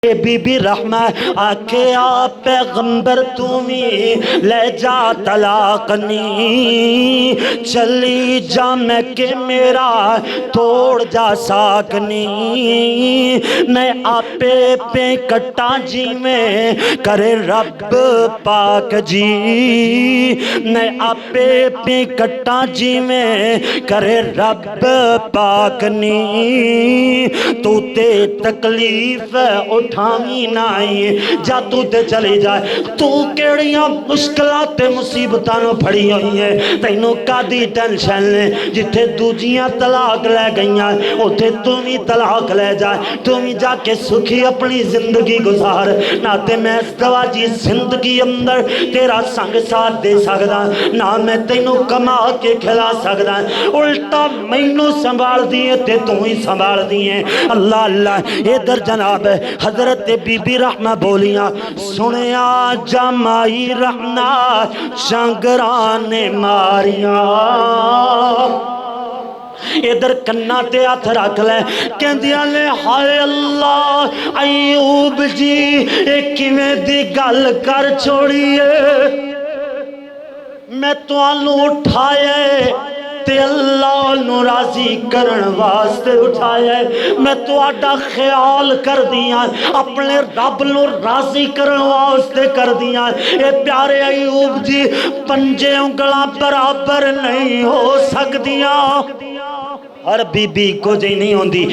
Be be رحمہ آکھے آپ پیغمبر تمہیں لے جا طلاق نی چلی جا میں کہ میرا توڑ جا ساکنی میں آپے پہ کٹا جی میں کرے رب پاک جی میں آپے پہ کٹا جی میں کرے رب پاک نی تو تے تکلیف اٹھامی نائی جا تو تے چلی جائے تو کیڑیاں مشکلات مصیبتانوں پھڑی ہوئی ہیں تینوں کا دی ٹینشن لے جتھے دوجیاں طلاق لے گئیاں اتھے تمہیں طلاق لے جائے تمہیں جا کے سکھی اپنی زندگی گزار نہ تے میں اس دواجی زندگی اندر تیرا سنگ ساتھ دے سکتا نہ میں تینوں کما کے کھلا سکتا الٹا مینوں سنبھال دیئے تے تو ہی سنبھال دیئے اللہ اللہ ادھر جناب حضرت بی بی رحمہ بولیاں سنیا جمائی رحمہ شنگران ماریاں ادھر کنہ تے ہاتھ رکھ لے کہندیاں لے ہائے اللہ ایوب جی ایک میں دی گل کر چھوڑیے میں تو آنو اٹھائے تے اللہ نو راضی کرن واسطے اٹھائے میں تو آڈا خیال کر دیا اپنے رب نو راضی کرن واسطے کر دیا اے پیارے ایوب جی پنجے انگلاں برابر نہیں ہو سکدیاں ہر بی بی کو جی نہیں ہوندی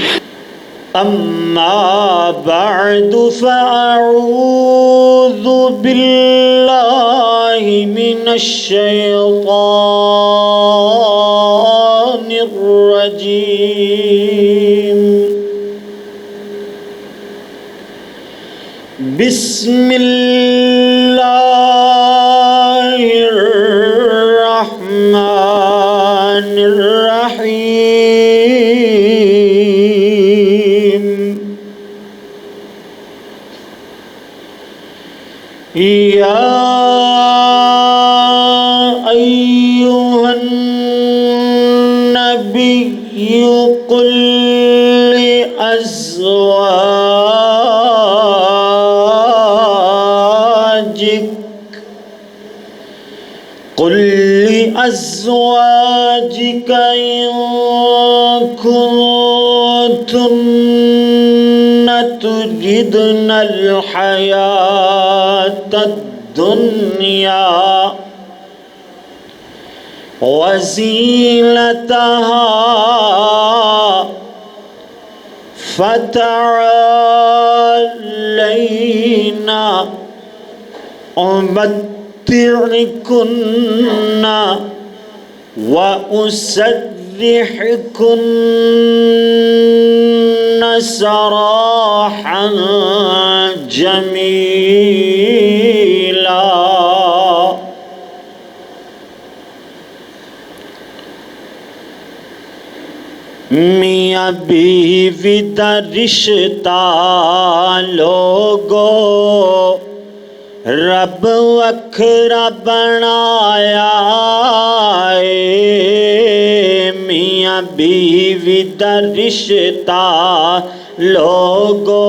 اما بعد فاعوذ باللہ من الشیطان الرجیم بسم اللہ الرحمن الرحیم یا ایوہ النبی قل لأزواجك إن كنتن تردن الحياة الدنيا وزينتها فتعالينا أمتعكن وأسرحكن سراحا جميلا میاں بیوی دا رشتہ لوگو رب وکھرا بنایا میاں بیوی دا رشتہ لوگو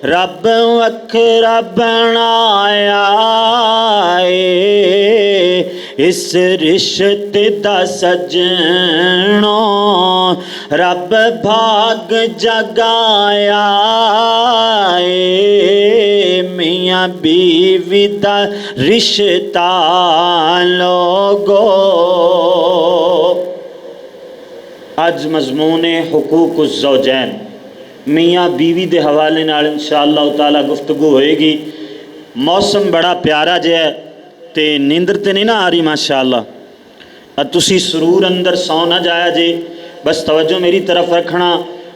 رب وکھرا بنایا اس رشتے دا سجنوں رب بھاگ جگایا میاں بیوی دا رشتہ لوگو آج مضمون حقوق الزوجین میاں بیوی دے حوالے نال انشاءاللہ تعالی گفتگو ہوئے گی موسم بڑا پیارا جے ہے تے نیندر تے نہیں نہ آ رہی ماشاءاللہ تسی سرور اندر سو نہ جایا جے بس توجہ میری طرف رکھنا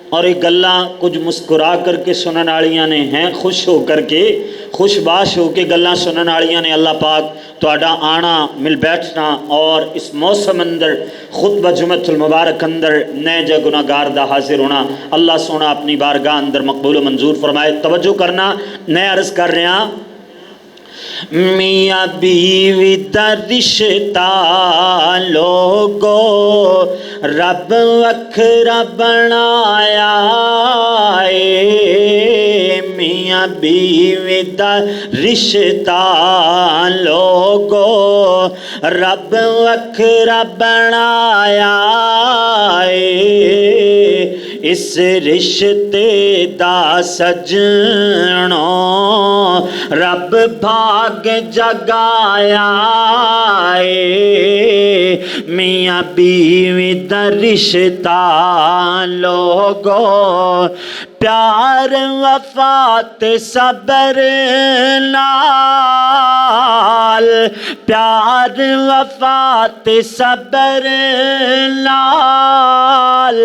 اور ایک گلاں کچھ مسکرا کر کے سنن آلیاں نے ہیں خوش ہو کر کے خوش باش ہو کے گلاں سنن آلیاں نے اللہ پاک تواڈا آنا مل بیٹھنا اور اس موسم اندر خطبہ جمعۃ المبارک اندر نئے جا گناہگار دا حاضر ہونا اللہ سونا اپنی بارگاہ اندر مقبول و منظور فرمائے توجہ کرنا نئے عرض کر رہے ہیں میاں بیوی دا رشتہ لوگو رب وکھرا بنایا میاں بیوی دا رشتہ لوگو رب وکھرا بنایا اس رشتے دا سجنوں رب بھاگ جگایا میاں بیوی دا رشتہ لوگو پیار وفات صبر نال پیار وفات صبر نال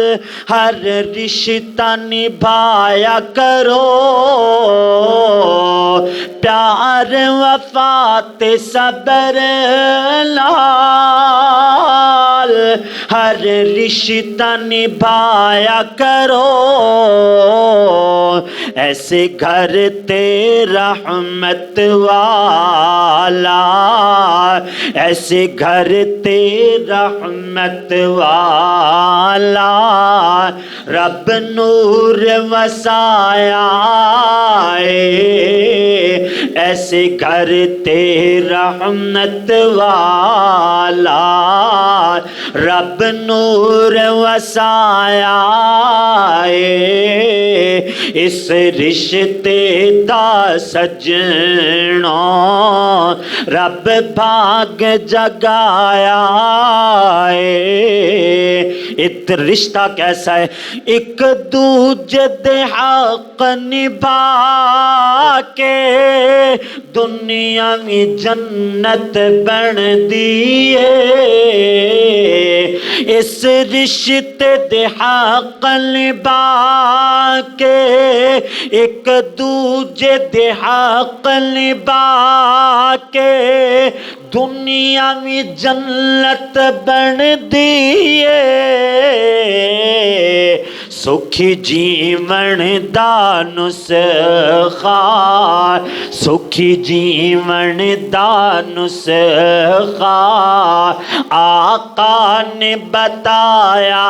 ہر رشتہ نبھایا کرو پیار وفات صبر نال ہر رشتہ نبھایا کرو ایسے گھر تے رحمت والا ایسے گھر تے رحمت والا رب نور وسایا ایسے گھر تے رحمت والا رب نور وسایا اس رشتے دا سجنوں رب بھاگ جگایا ایک رشتہ کیسا ہے ایک دوجے دے حق نبھا کے دنیا میں جنت بن دیے اس رشتے دے حق نبھا کے ایک دوجے دے حق نبھا کے دنیا میں جنت بن دیے سکھی جیون دا نسخہ سکھی جیون دا نسخہ آقا نے بتایا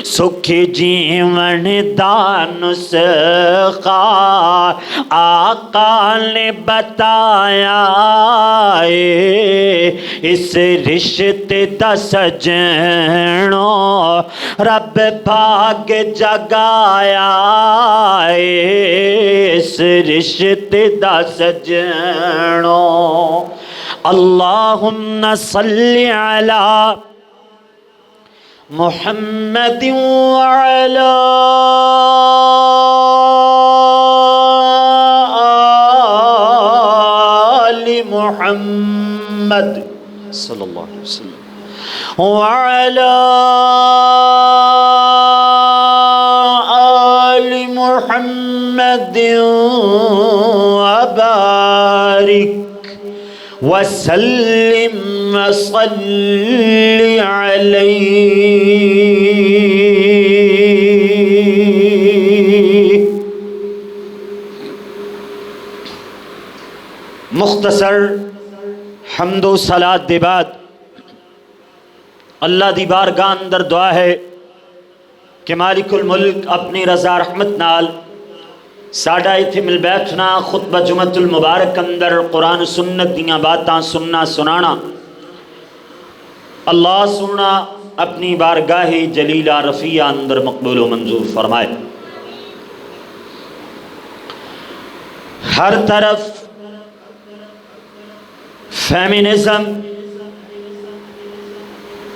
سکھی جیون دا نسخہ آقا نے بتایا اس رشتے دا سجنوں رب بھاگ جگایا اس رشتے دا سجنوں اللہم صلی علی محمد وعلی آل محمد صلی اللہ علیہ وسلم وعلی آل محمد وبارک وسلم وصلی علیہ مختصر حمد و صلاۃ دے بعد اللہ دی بارگاہ اندر دعا ہے کہ مالک الملک اپنی رضا رحمت نال ساڈا ایتھے مل بیٹھنا خطبہ جمعۃ المبارک اندر قرآن و سنت دیاں باتاں سننا سنانا اللہ سننا اپنی بارگاہ جلیلہ رفیع اندر مقبول و منظور فرمائے ہر طرف فیمنزم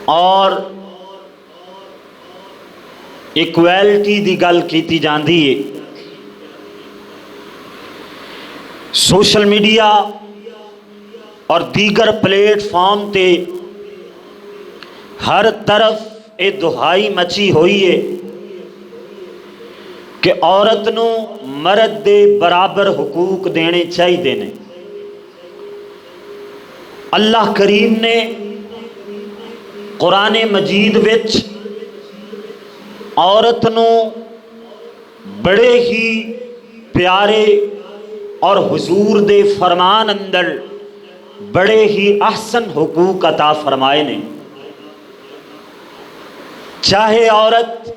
اور ایکویلٹی دی گل کیتی جاندی ہے سوشل میڈیا اور دیگر پلیٹ فارم تے ہر طرف یہ دہائی مچی ہوئی ہے کہ عورت نو مرد دے برابر حقوق دینے چاہیے نے اللہ کریم نے قرآن مجید وچ عورت نو بڑے ہی پیارے اور حضور دے فرمان اندر بڑے ہی احسن حقوق عطا فرمائے نے چاہے عورت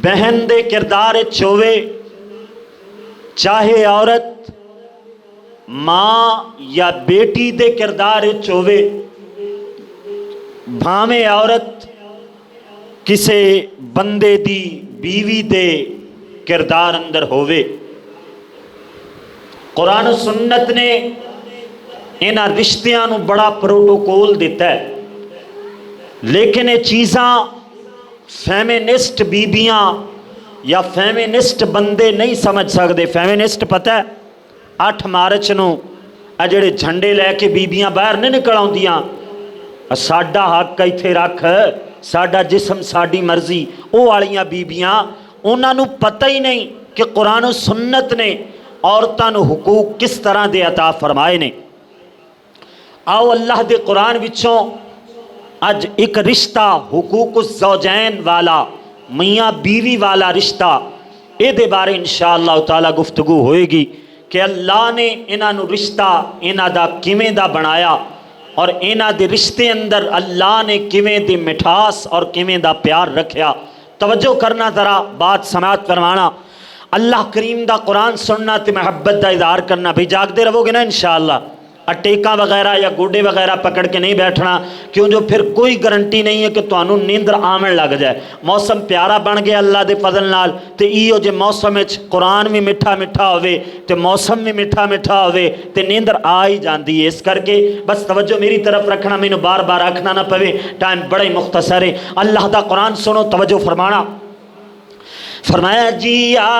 بہن دے کردار ہوے، چاہے عورت ماں یا بیٹی دے کردار ہوے، بھاویں عورت کسے بندے دی بیوی دے کردار اندر ہووے۔ قرآن و سنت نے انہاں رشتیاں نو بڑا پروٹوکول دیتا ہے، لیکن یہ چیزاں فیمینسٹ بیبیاں یا فیمینسٹ بندے نہیں سمجھ سکتے۔ فیمینسٹ پتہ ہے 8 مارچ نو جڑے جھنڈے لے کے بیبیاں باہر نہیں نکل آؤندیاں، ساڈا حق ایتھے رکھ، ساڈا جسم ساڈی مرضی، وہ والیاں بیبیاں انہاں نو پتہ ہی نہیں کہ قرآن و سنت نے عورتاں نو حقوق کس طرح دے عطا فرمائے نے۔ آؤ اللہ دے قرآن وچوں اج ایک رشتہ حقوق الزوجین والا، میاں بیوی والا رشتہ، اے دے بارے انشاءاللہ تعالی گفتگو ہوئے گی کہ اللہ نے انہاں نو رشتہ انہاں دا کیویں دا بنایا، اور انہاں دے رشتے اندر اللہ نے کیویں دی مٹھاس اور کیویں دا پیار رکھیا۔ توجہ کرنا ذرا، بات سماعت فرمانا۔ اللہ کریم دا قرآن سننا تے محبت دا اظہار کرنا۔ بھی جاگتے رہو گے نا انشاءاللہ، اٹیکاں وغیرہ یا گوڈے وغیرہ پکڑ کے نہیں بیٹھنا، کیوں جو پھر کوئی گارنٹی نہیں ہے کہ تانوں نیندر آمن لگ جائے۔ موسم پیارا بن گیا اللہ دے فضل نال، تے ایو جے موسم وچ قرآن بھی میٹھا میٹھا ہوئے تے موسم بھی میٹھا میٹھا ہوئے تے نیندر آ ہی جاندی ہے۔ اس کر کے بس توجہ میری طرف رکھنا، مینوں بار بار آکھنا نہ پوے، ٹائم بڑا ہی مختصر ہے۔ اللہ دا قرآن سنو، توجہ فرمانا۔ فرمایا جی ایھا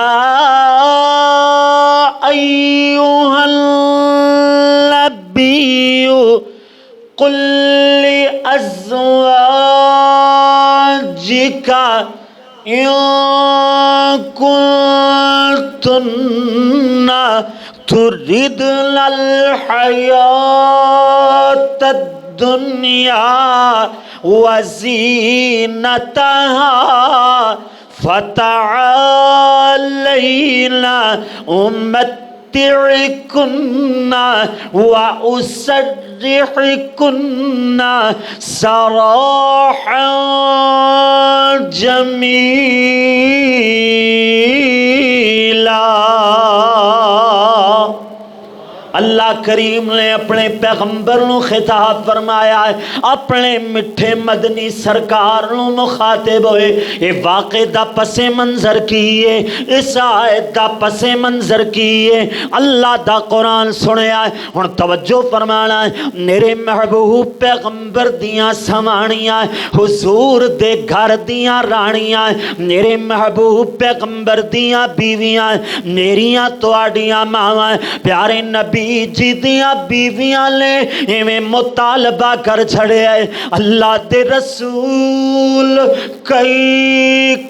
النبی قل لأزواجک ان کنتن تردن الحیاۃ الدنیا وزینتہا فتعالین امتعکن واسرحکن سراحا جمیلا۔ اللہ کریم نے اپنے پیغمبر نو خطاب فرمایا ہے، اپنے مٹھے مدنی سرکار نو مخاطب ہوئے۔ یہ واقع دا پس منظر کیے، اس آیت دا پس منظر کیے، اللہ دا قرآن سنیا ہے۔ ہن توجہ فرمانا ہے، میرے محبوب پیغمبر دیاں سوانیاں، حضور دے گھر دیاں رانیاں، میرے محبوب پیغمبر دیاں بیویاں، میریاں تواڈیاں ماواں، پیارے نبی جی دیاں بیویاں لے ایویں مطالبہ کر چھڑے ہے۔ اللہ دے رسول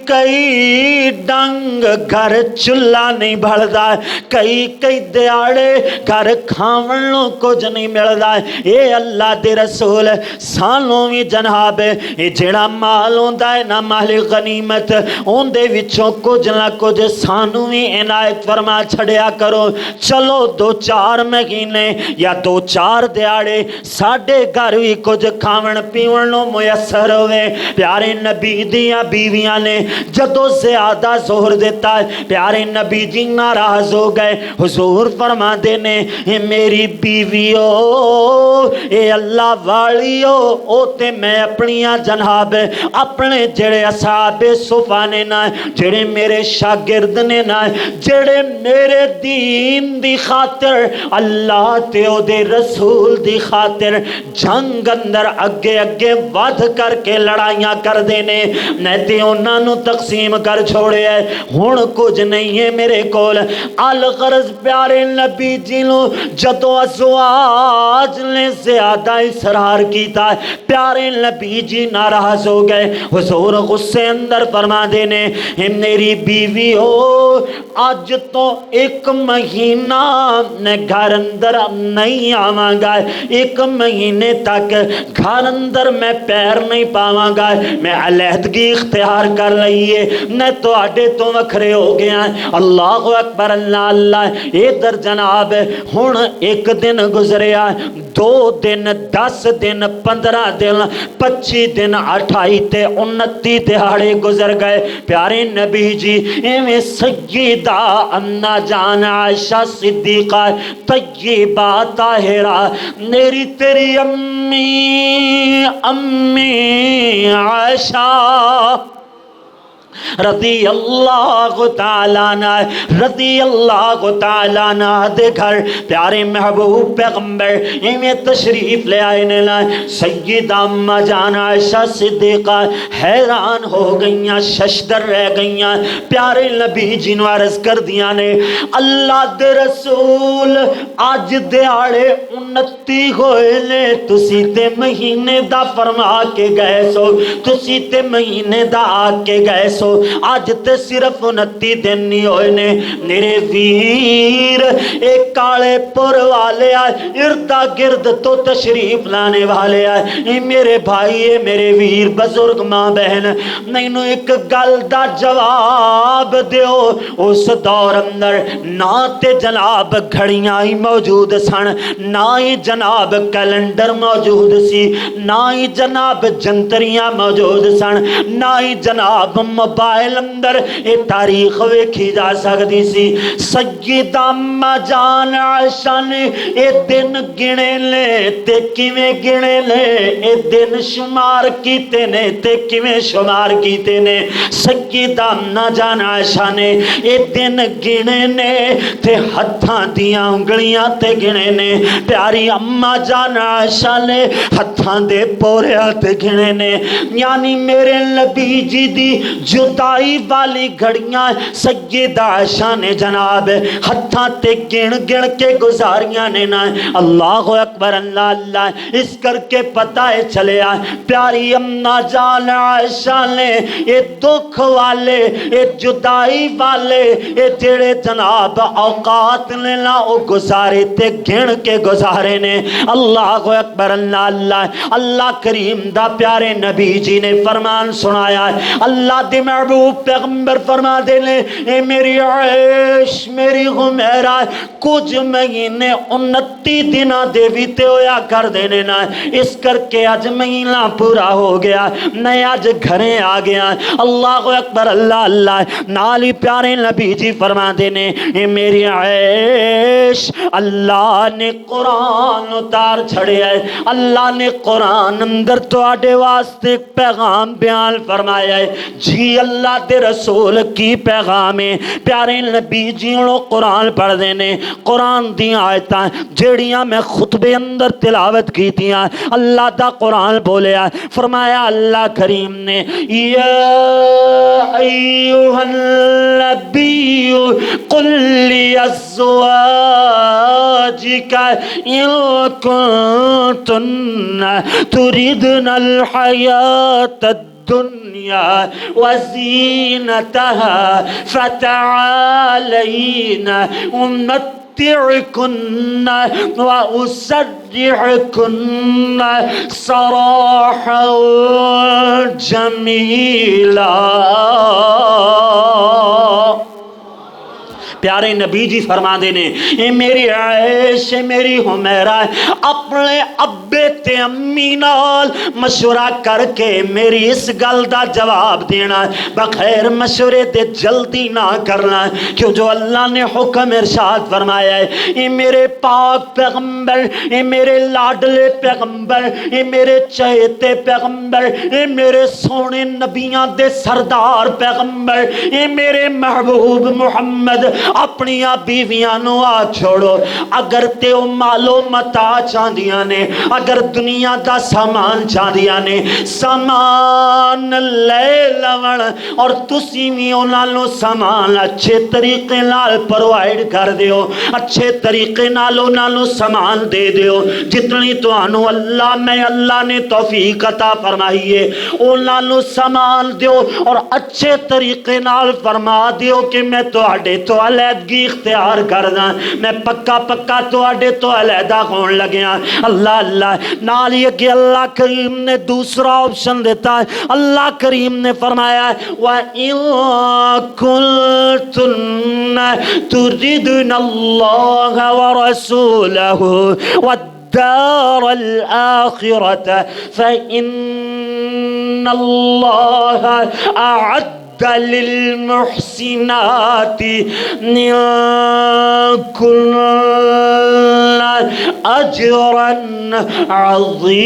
کئی ڈنگ گھر چلا نہیں بھڑدا ہے، کئی دیاڑے گھر کھاون نوں کچھ نہیں ملدا ہے۔ اے اللہ دے رسول سانوں وی جناب اے جڑا مال ہوندا ہے نا، مال غنیمت، اون دے وچوں کچھ نہ کچھ سانوں وی عنایت فرما چھڑیا کرو۔ چلو 2-4 مہینے یا 2-4 دیاڑے ساڈے گھر بھی کچھ کھاون پیون نو میسر ہوئے۔ پیارے نبی دیاں بیویاں نے جدو زیادہ زور دیتا ہے، پیارے نبی جی ناراض ہو گئے۔ حضور فرما دینے اے میری بیویو، اے اللہ والیو، او تے میں اپنیاں جناب اپنے جڑے اصحاب صفا نے نا، جڑے میرے شاگرد نے نا، جڑے میرے دین دی خاطر اللہ تے او دے رسول دی خاطر جنگ اندر اگے اگے ود کر کے لڑائیاں کر دینے، میں تے انہاں نو تقسیم کر چھوڑے ہے۔ ہن کچھ نہیں ہے میرے کول۔ الغرض پیارے نبی جی نو جدو ازواج نے زیادہ اصرار کیتا ہے، پیارے نبی جی ناراض ہو گئے۔ حضور غصے اندر فرما دینے اے میری بیوی ہو، آج تو 1 مہینہ نے گھر اندر نہیں آواں گا، 1 مہینے تک گھر اندر میں پیر نہیں پاواں گا، میں علیحدگی اختیار کر لئیے، میں تو آڈے تو وکھرے ہو گیا۔ اللہ اکبر، اللہ اللہ۔ ادھر جناب ہن 1 دن گزریا، 2 دن، 10 دن، 15 دن، 25 دن، 28 تے 29 دہاڑے گزر گئے۔ پیارے نبی جی ایویں سیدہ انا جان عائشہ صدیقہ طیبہ طاہرہ میری تیری امی عائشہ رضی اللہ تعالیٰ عنہ، رضی اللہ تعالیٰ عنہ دے گھر پیارے محبوب پیغمبر ایویں تشریف لے آئے نے لائے۔ سیدہ اماں جان عائشہ صدیقہ حیران ہو گئیاں، ششدر رہ گئیاں۔ پیارے نبی جی نو عرض کر دیا نے اللہ دے رسول آج دیاڑے 29 ہوئے نے، تسی تے مہینے دا فرما کے گئے سو، تسی تے مہینے دا آ کے گئے سو، آج تے صرف 29 دن نہیں ہوئے نے۔ میرے ویر ایک کالے پور والے آئے، اردا گرد تو تشریف لانے والے آئے، اے میرے بھائی، اے میرے ویر بزرگ ماں بہن، نینو ایک گل دا جواب دیو۔ اس دور اندر نہ تے جناب گھڑیاں ہی موجود سن، نہ ہی جناب کیلنڈر موجود سی، نہ ہی جناب جنتریاں موجود سن، نہ ہی جناب موبائل اندر اے تاریخ ویکھی جا سکتی سی۔ سیدہ اماں جان عائشہ نے اے دن گنے لے تے کیویں گنے لے، اے دن شمار کیتے نے تے کیویں شمار کیتے نے۔ سیدہ اماں جان عائشہ نے اے دن گنے نے تے ہتھاں دیاں انگلیاں تے گنے نے۔ پیاری اماں جان عائشہ نے ہتھاں دے پوریاں تے گنے نے۔ یعنی میرے نبی جی دی جدائی والی گھڑیاں سیدہ عائشہ نے جناب ہتھاں تے گن گن کے گزاریاں نے نا۔ اللہ اکبر، اللہ اللہ۔ اس کر کے پتہ چلے پیاری اماں جان عائشہ نے یہ دکھ والے، یہ جدائی والے، یہ جڑے جناب اوقات نے نا وہ گزارے تے گن کے گزارے نے۔ اللہ اکبر، اللہ اللہ۔ اللہ کریم دا پیارے نبی جی نے فرمان سنایا ہے، اللہ دی محبوب پیغمبر فرما دے لے اے میری عائش میری غمیرہ کچھ مہینے 29 دنہ دے بیتے ہویا کر دینے نا، اس کر کے آج مہینہ پورا ہو گیا، میں آج گھریں آ گیا۔ اللہ اکبر، اللہ اللہ۔ نالی پیارے نبی جی فرما دینے اے میری عائش اللہ نے قرآن اتار چھڑے ہے، اللہ نے قرآن اندر تو آڈے واسطے پیغام بیان فرمایا ہے۔ جی اللہ دے رسول کی پیغام ہے، پیارے نبی جی انہوں قرآن پڑھ دینے، قرآن دی آیتاں جیڑیاں میں خطبے اندر تلاوت کی تیاں، اللہ دا قرآن بولیا فرمایا اللہ کریم نے یا ایوہ النبی قل لی ازواجک ان کنتن تردن الحیات الدنیا وزینتها فتعالین أمتعكن وأسرحكن سراحا جميلا۔ پیارے نبی جی فرما دینے اے میری عائش میری حمیرہ اپنے ابے تے امی نال مشورہ کر کے میری اس گل دا جواب دینا، بخیر مشورے تے جلدی نہ کرنا، کیوں جو اللہ نے حکم ارشاد فرمایا ہے اے میرے پاک پیغمبر، اے میرے لاڈلے پیغمبر، اے میرے چہتے پیغمبر، اے میرے سونے نبیاں دے سردار پیغمبر، اے میرے محبوب محمد اپنی بیویاں نو آ چھوڑو، اگر تے او مالو متا چاندیاں نے، اگر دنیا دا سامان چاندیاں نے، سامان لے لون اور تسی بھی انہاں نو سامان اچھے طریقے نال پرووائیڈ کر دیو، اچھے طریقے نال انہاں نو سامان دے دیو، جتنی تو انو اللہ نے توفیق عطا فرمائی ہے انہاں نو سامان دیو اور اچھے طریقے نال فرما دیو کہ میں تو آڈے تو علیحدگی اختیار کرنا، میں پکا پکا تواڈے تو علیحدہ ہون لگیا۔ اللہ اللہ نال یہ کہ اللہ کریم نے دوسرا آپشن دیتا ہے۔ اللہ کریم نے فرمایا وَإِن كُنتُنَّ تُرِدْنَ اللَّهَ وَرَسُولَهُ وَالدَّارَ الْآخِرَةَ فَإِنَّ اللَّهَ أَعَدَّ لِلْمُحْسِنَاتِ مِنكُنَّ أَجْرًا عَظِيمًا۔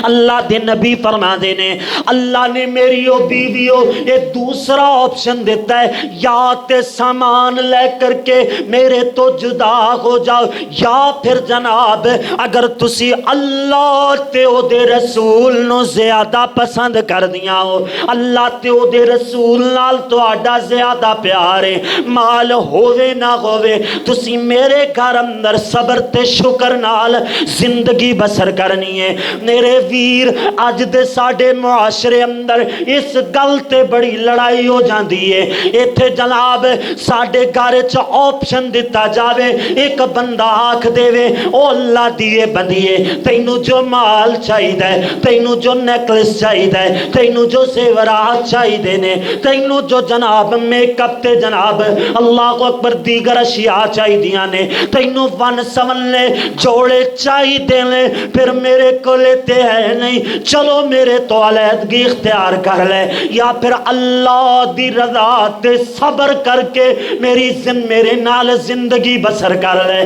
اللہ دے نبی فرما دینے اللہ نے میری او بیویوں یہ دوسرا آپشن دیتا ہے، یا تے سامان لے کر کے میرے تو جدا ہو جاؤ، یا پھر جناب اگر تسی اللہ تے او دے رسول نو زیادہ پسند کر دیا ہو، اللہ تے او دے رسول نال تو آڈا زیادہ پیارے، مال ہووے نہ ہووے، تسی میرے گھر اندر صبر تے شکر نال زندگی بسر کرنی ہے۔ میرے ویر اج دے ساڈے معاشرے اندر اس گل تے بڑی لڑائی ہو جاندی ہے۔ ایتھے جناب ساڈے گھر چ آپشن دتا جاوے، ایک بندہ آکھ دے وے او اللہ دیے بندیے تینوں جو مال چاہیدا ہے، تینوں جو نیکلس چاہیدا ہے، تینوں جو زیورات چاہیدے نے، تینوں جو جناب میک اپ تے جناب اللہ اکبر دیگر اشیاء چاہیدیاں نے، تینوں ون سمنے جوڑے چاہیدے نے، پھر میرے کولے تے ہے نہیں، چلو میرے تو علیحدگی اختیار کر لے، یا پھر اللہ دی رضا تے صبر کر کے میرے نال زندگی بسر کر لے۔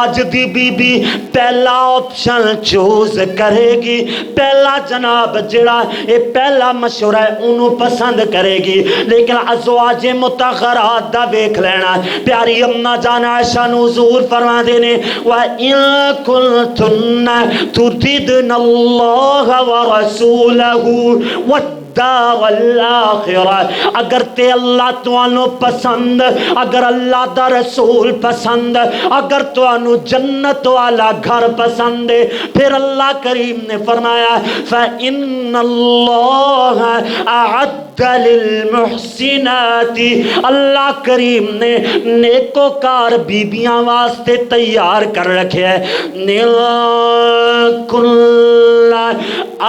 آج دی بی بی پہلا آپشن چوز کرے گی، پہلا جناب جڑا یہ پہلا مشورہ ہے انہوں پسند کرے گی، لیکن ازواج متخرات دا ویکھ لینا۔ پیاری امنا جان عائشہ نو حضور فرما دینے وَإِن كُنتُنَّ تُرِدْنَ اللَّهَ وَرَسُولَهُ وَالدَّارَ الْآخِرَةَ، اگر تے اللہ توانو پسند، اگر اللہ دا رسول پسند، اگر توانو جنت والا گھر پسند ہے، پھر اللہ کریم نے فرمایا فَإِنَّ اللَّهَ أَعَدَّ لِلْمُحْسِنَاتِ، اللہ کریم نے نیکوکار بیبیاں واسطے تیار کر رکھے ہے کُلَّ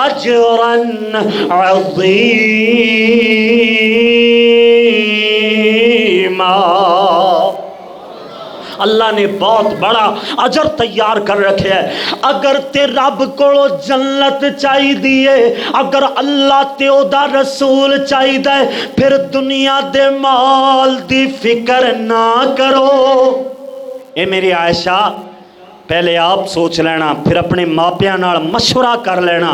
اجرا عظیما، اللہ نے بہت بڑا اجر تیار کر رکھے ہے۔ اگر تے رب کو جنت چاہی دیئے، اگر اللہ تے او دا رسول چاہی دے، پھر دنیا دے مال دی فکر نہ کرو۔ اے میری عائشہ پہلے آپ سوچ لینا، پھر اپنے ماپیاں نال مشورہ کر لینا۔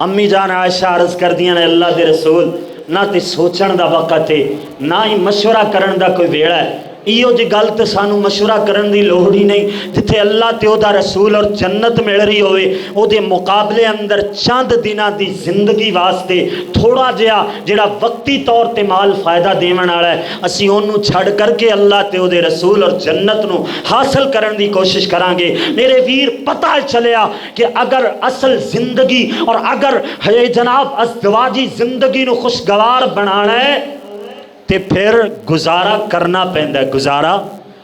امی جان عائشہ عرض کر دیا نے اللہ دے رسول نہ تے سوچن دا وقت ہے نہ ہی مشورہ کرن دا کوئی ویڑا ہے، ایو جی گل تے سانو مشورہ کرن دی لوڑ ہی نہیں، جتھے اللہ تے او دا رسول اور جنت مل رہی ہوئے او دے مقابلے اندر چند دنہ دی زندگی واسطے تھوڑا جڑا وقتی طور تے مال فائدہ دیون والا ہے اسی اونوں چھڑ کر کے اللہ تے او دے رسول اور جنت نو حاصل کرن دی کوشش کران گے۔ میرے ویر پتہ چلیا کہ اگر اصل زندگی اور اگر جناب ازدواجی زندگی نو خوشگوار بنانا ہے تے پھر گزارا کرنا پیندا ہے، گزارا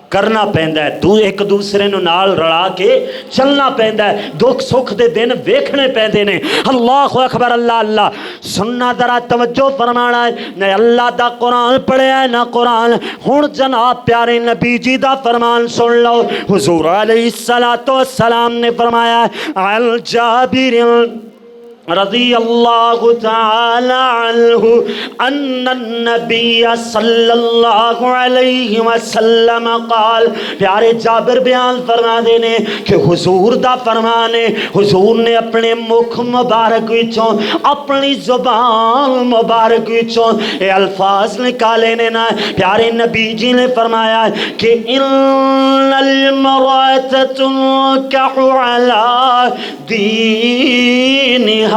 کرنا پیندا ہے، ایک دوسرے نو نال رلا کے چلنا پیندا ہے، دکھ سکھ دے دن ویکھنے پیندے نے۔ اللہ اکبر، اللہ اللہ سننا ذرا توجہ فرمانا ہے، نہ اللہ دا قرآن پڑھیا ہے نہ قرآن۔ ہن جناب پیارے نبی جی دا فرمان سن لو، حضور علیہ السلام نے فرمایا عن جابر رضی اللہ تعالی عنہ ان النبی صلی اللہ علیہ وسلم قال، پیارے جابر بیان فرما دینے کہ حضور دا فرمانے، حضور نے اپنے مکھ مبارک وچوں اپنی زبان مبارک وچوں اے الفاظ نکالے نے نا، پیارے نبی جی نے فرمایا کہ ان المرأة تنكح على دینها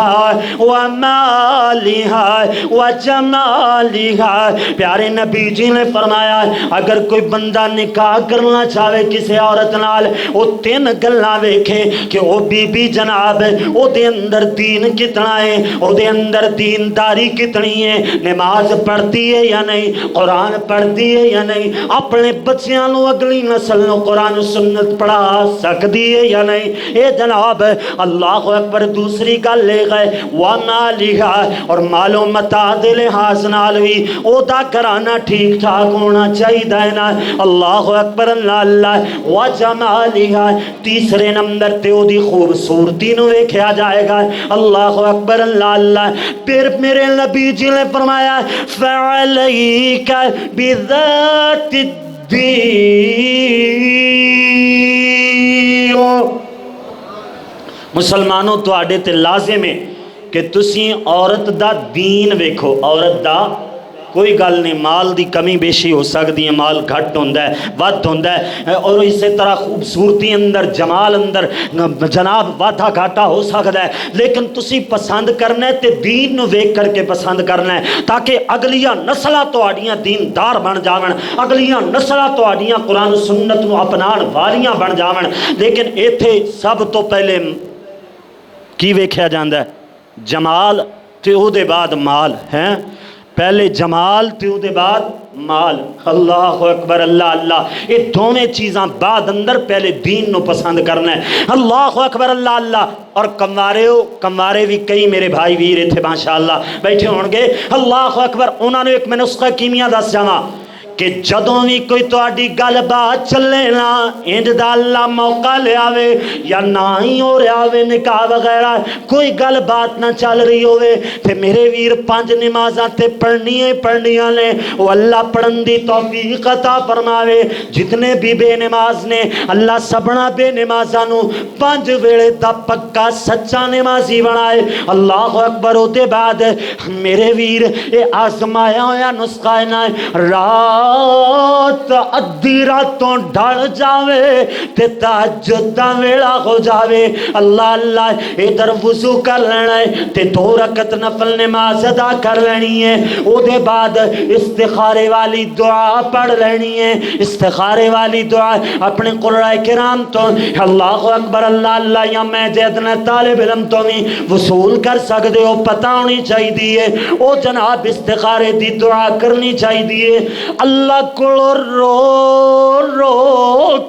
ومالها وجمالها۔ پیارے نبی جی نے فرمایا اگر کوئی بندہ نکاح کرنا چاہے کسی عورت نال، وہ تین گلاں ویکھے کہ وہ بی بی جناب او دے اندر دین کتنا ہے، او دے اندر دینداری کتنی ہے، نماز پڑھتی ہے یا نہیں، قرآن پڑھتی ہے یا نہیں، اپنے بچیاں نو اگلی نسل نو قرآن و سنت پڑھا سکتی ہے یا نہیں۔ اے جناب اللہ اکبر۔ دوسری گل لے گئے ومالها، اور مال و متاع دے لحاظ نال وی او دا گھرانہ ٹھیک ٹھاک ہونا چاہیے نا۔ اللہ اکبر اللہ۔ وجمالها، تیسرے نمبر تے او دی خوبصورتی نو ویکھیا جائے گا۔ اللہ اکبر اللہ۔ پھر میرے نبی جی نے فرمایا فعلیک بذات الدین۔ مسلمانوں تو آڈے تے لازم ہے کہ تسی عورت دا دین ویکھو۔ عورت دا کوئی گل نہیں، مال دی کمی بیشی ہو سکتی ہے، مال گھٹ ہوندہ ہے، ود ہوندہ ہے، اور اسی طرح خوبصورتی اندر، جمال اندر جناب وادھا گھاٹا ہو سکتا ہے، لیکن تسی پسند کرنا ہے تے دین نو ویکھ کر کے پسند کرنا ہے تاکہ اگلیاں نسلہ تو آڑیاں دیندار بن جاون، اگلیاں نسلہ تو آڑیاں قرآن و سنت نو اپنان والیاں بن جاون۔ لیکن ایتھے سب تو پہلے کی ویکھیا جاندہ ہے؟ جمال تے او دے بعد مال ہیں، پہلے جمال تے او دے بعد مال۔ اللہ اکبر اللہ اللہ۔ یہ دونوں چیزاں بعد اندر، پہلے دین نو پسند کرنا ہے۔ اللہ اکبر اللہ اللہ۔ اور کمارے بھی کئی میرے بھائی ویر تھے ماشاءاللہ بیٹھے ہونگے۔ اللہ اکبر۔ انہوں نے ایک میں نسخہ کیمیاں دس جاواں کہ جدوں بھی کوئی تہاڈی گل بات چلے نا، انج دا اللہ موقع لے آوے یا نہ ہی ہو رہا ہوے نکاح وغیرہ، کوئی گل بات نہ چل رہی ہوے تے میرے ویر 5 نمازاں تے پڑھنیاں نے، وہ اللہ پڑھن دی توفیق عطا فرماوے۔ جتنے بھی بے نماز نے اللہ سبنا بے نمازاں نو 5 ویلے دا پکا سچا نمازی بنائے۔ اللہ اکبر۔ او دے بعد میرے ویر اے آزمایا ہویا نسخہ ہے نا، رات ادھی راتوں ڈھل جاوے تے تہجد دا ویلا ہو جاوے، اللہ اللہ ادھر وضو کر لینا ہے تے 2 رکعت نفل نماز ادا کر لینی ہے، او دے بعد استخارے والی دعا پڑھ لینی ہے۔ استخارے والی دعا اپنے قرآن کرام تو اللہ اکبر اللہ اللہ یا میں جیدنا طالب علم تو بھی وصول کر سکتے ہو، پتہ ہونی چاہیے او جناب استخارے دی دعا کرنی چاہیے۔ اللہ کو رو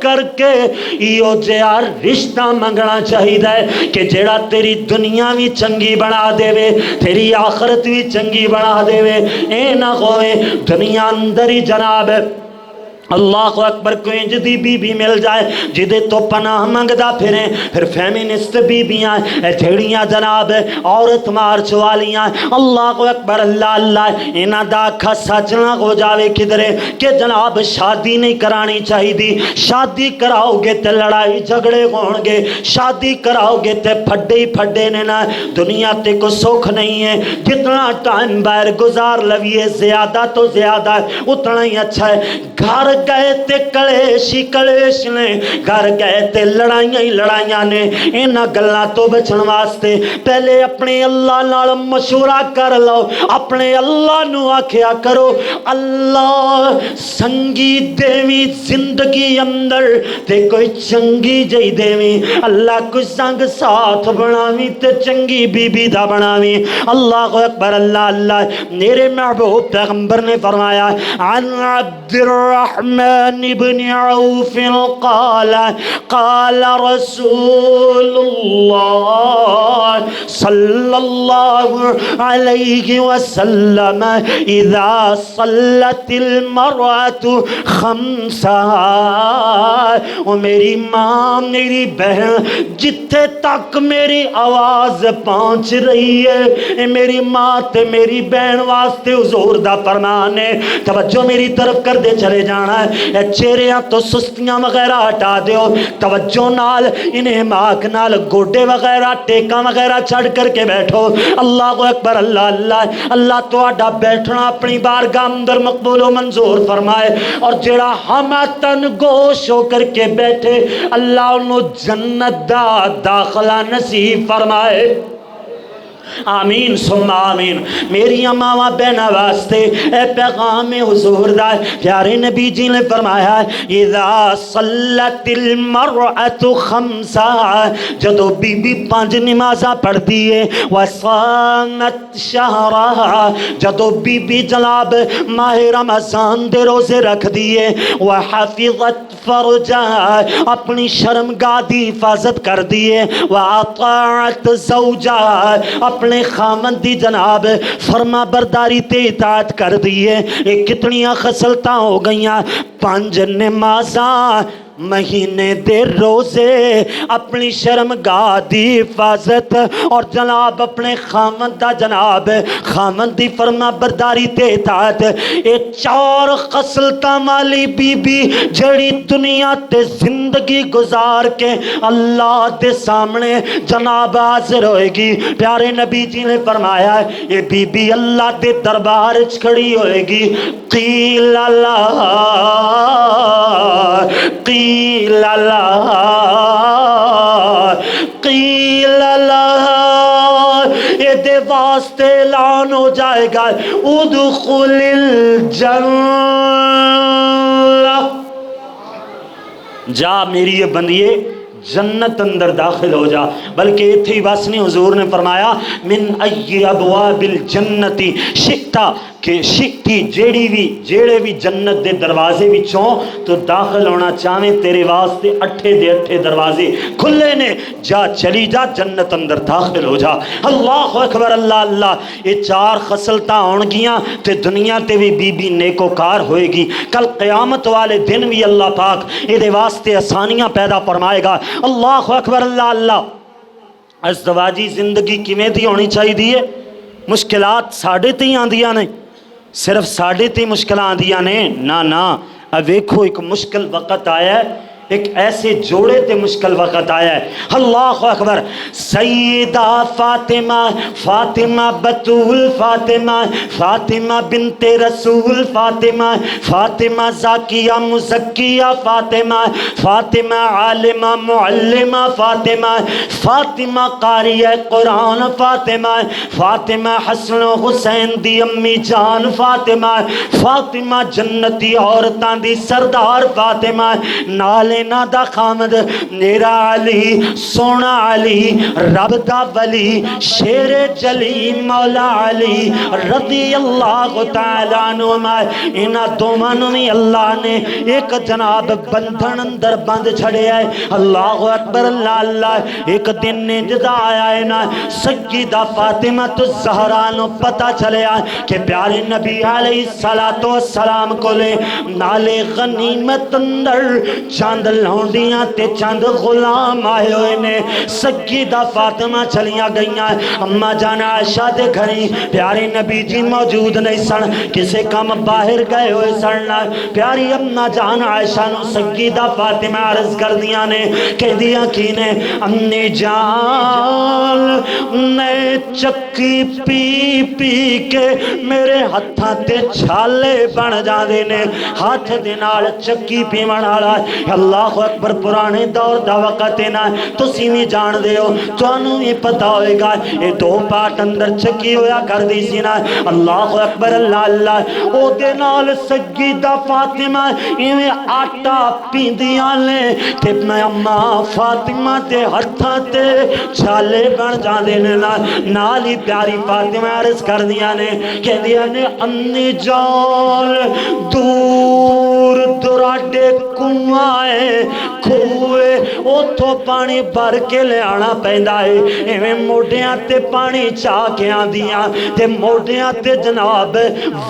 کر کے یہ جہاں رشتہ منگنا چاہیے کہ جڑا تیری دنیا بھی چنگی بنا دے وے، تیری آخرت بھی چنگی بنا دے وے۔ اے نہ ہوئے دنیا اندر ہی جناب اللہ اکبر کوئی جدی بی بی مل جائے جدے تو پناہ منگدا پھریں، پھر فیمنسٹ بی بیاں جھڑیاں جناب عورت مارچ والیاں، اللہ اکبر اللہ اللہ، انہاں دا کھا سچ نہ ہو جاوے کدھرے کہ جناب شادی نہیں کرانی چاہیے، شادی کراؤ گے تے لڑائی جھگڑے ہون گے، شادی کراؤ گے تے پھڈے ہی پھڈے نے نا، دنیا تے کو سکھ نہیں ہے، جتنا ٹائم باہر گزار لویے زیادہ تو زیادہ اتنا ہی اچھا ہے۔ گھر گئے تے کلیش نے، گھر گئے تے لڑائیاں نے، انہاں گلاں تو بچن واسطے پہلے اپنے اللہ نال مشورہ کر لو، اپنے اللہ نو آکھیا کرو اللہ سنگی دیویں زندگی اندر تے کوئی چنگی جئی دیویں، اللہ کوئی سنگ ساتھ بناویں تے چنگی بی بی دا بناویں۔ اللہ اکبر اللہ اللہ۔ میرے محبوب پیغمبر نے فرمایا عن عبد الرحمن بن عوف قال قال رسول اللہ صلی اللہ علیہ وسلم اذا صلت المرأة خمسها، و میری ماں میری بہن جتھے تک میری آواز پہنچ رہی ہے، میری ماں تے میری بہن واسطے حضور دا فرمان ہے، توجہ میری طرف کر دے چلے جانا ہے، چہریاں تو سستیاں وغیرہ ہٹا دیو، توجہ نال انہیں ماک نال گوڑے وغیرہ ٹیکاں وغیرہ چھڑ کر کے بیٹھو۔ اللہ اکبر اللہ اللہ اللہ تو آڈا بیٹھنا اپنی بارگاہ اندر مقبول و منظور فرمائے، اور جڑا ہمتن گوش ہو کر کے بیٹھے اللہ انہوں جنت دا داخلہ نصیب فرمائے۔ آمین ثم آمین۔ میری ماواں بہناں واسطے اے پیغام حضور دا پیارے نبی جی نے فرمایا اذا صلت المرأۃ خمسا، جدو بی بی پانچ نمازاں پڑھ دیے، وصامت شہرہا، جدو بی بی جناب ماہ رمضان دے روزے رکھ دیے، وحفظت فرجہا، اپنی شرمگاہ دی حفاظت کر دیے، واطاعت زوجہا، اپنے خامن دی جناب فرما برداری تے اطاعت کر دیے۔ یہ کتنیاں خصلتاں ہو گئیاں؟ پانچ نمازاں، مہینے دے روزے، اپنی شرمگاہ دی حفاظت، اور جناب اپنے خامن دا جناب خامن دی فرما برداری تے اطاعت، اے چار خصلتاں والی بی بی جڑی دنیا تے زندگی گزار کے اللہ دے سامنے جناب حاضر ہوئے گی، پیارے نبی جی نے فرمایا یہ بی بی اللہ دے دربار کھڑی ہوئے گی۔ قیل اللہ قیل اللہ قیل اللہ، یہ دے واسطے اعلان ہو جائے گا ادخل الجنہ، جا میری یہ بندیے جنت اندر داخل ہو جا۔ بلکہ اتھی بس نہیں، حضور نے فرمایا من ای ابواب الجنت شئتا، کہ شئتی جیڑے بھی جنت دے دروازے وچوں تو داخل ہونا چاہیں، تیرے واسطے اٹھے دے اٹھے دروازے کھلے نے، جا چلی جا جنت اندر داخل ہو جا۔ اللہ اکبر، اللہ اللہ۔ یہ چار خصلتاں ہون گیاں تے دنیا تے بھی بی بی نیکوکار ہوئے گی، کل قیامت والے دن بھی اللہ پاک یہ واسطے آسانیاں پیدا فرمائے گا۔ اللہ اکبر، اللہ اللہ۔ ازدواجی زندگی کیویں دی ہونی چاہیے؟ مشکلات ساڈے تے ہی آندیاں نے، صرف ساڈے تے مشکلاں آندیاں نے؟ نا، اب ویکھو ایک مشکل وقت آیا ہے، ایک ایسے جوڑے تے مشکل وقت آیا ہے۔ اللہ اکبر۔ سیدہ فاطمہ بتول، فاطمہ بنت رسول، فاطمہ زاکیہ مزکیہ، فاطمہ عالمہ معلمہ، فاطمہ قاریہ قرآن، فاطمہ حسن و حسین دی امی جان، فاطمہ جنتی عورتاں دی سردار، فاطمہ نالے نا دا خامد میرا علی، سونا علی، رب دا ولی، شیر جلی مولا علی رضی اللہ تعالیٰ عنہ، انہاں دومانوں میں اللہ نے ایک جناب بندھن اندر بند چھڑے آئے۔ اللہ اکبر، اللہ اللہ۔ ایک دن نجدہ آیا ہے نا، سیدہ فاطمہ الزہرا نو پتہ چلے آئے کہ پیارے نبی علیہ السلام کو لے نالے غنیمت اندر چاند لونڈیاں تے چند غلام آئے ہوئے نے۔ سیدہ فاطمہ چلیاں گئیاں، اماں جان عائشہ دے گھری، پیارے نبی جی موجود نہیں سن، کسے کام باہر گئے ہوئے سن۔ پیاری اماں جان عائشہ نو سیدہ فاطمہ عرض کر دیاں نے، کہہ دیاں کی نے، امی جان میں چکی پی پی کے میرے ہتھاں تے چھالے بن جاندے نے، ہاتھ دے نال چکی پیون والا۔ اللہ اکبر، پرانے دور دا وقت ہے نا، تسی بھی جان دے ہو، تانوں بھی پتہ ہوئے گا، یہ دو پاٹ اندر چکی ہویا کر دی سی نا۔ اللہ اکبر، اللہ اللہ۔ او دے نال سیدہ فاطمہ ایویں آٹا پیندیاں نے تے میں اماں فاطمہ تے ہتھاں تے چھالے بن جاندے نے، نال ہی پیاری فاطمہ عرض کر دیاں نے، کہہ دیاں نے امی جان دور دراڈے کنواں ہے، کھوئے اوتھوں پانی بھر کے لے آنا پیندا ہے، ایویں موڈیاں تے پانی چا کے آندیاں تے موڈیاں تے جناب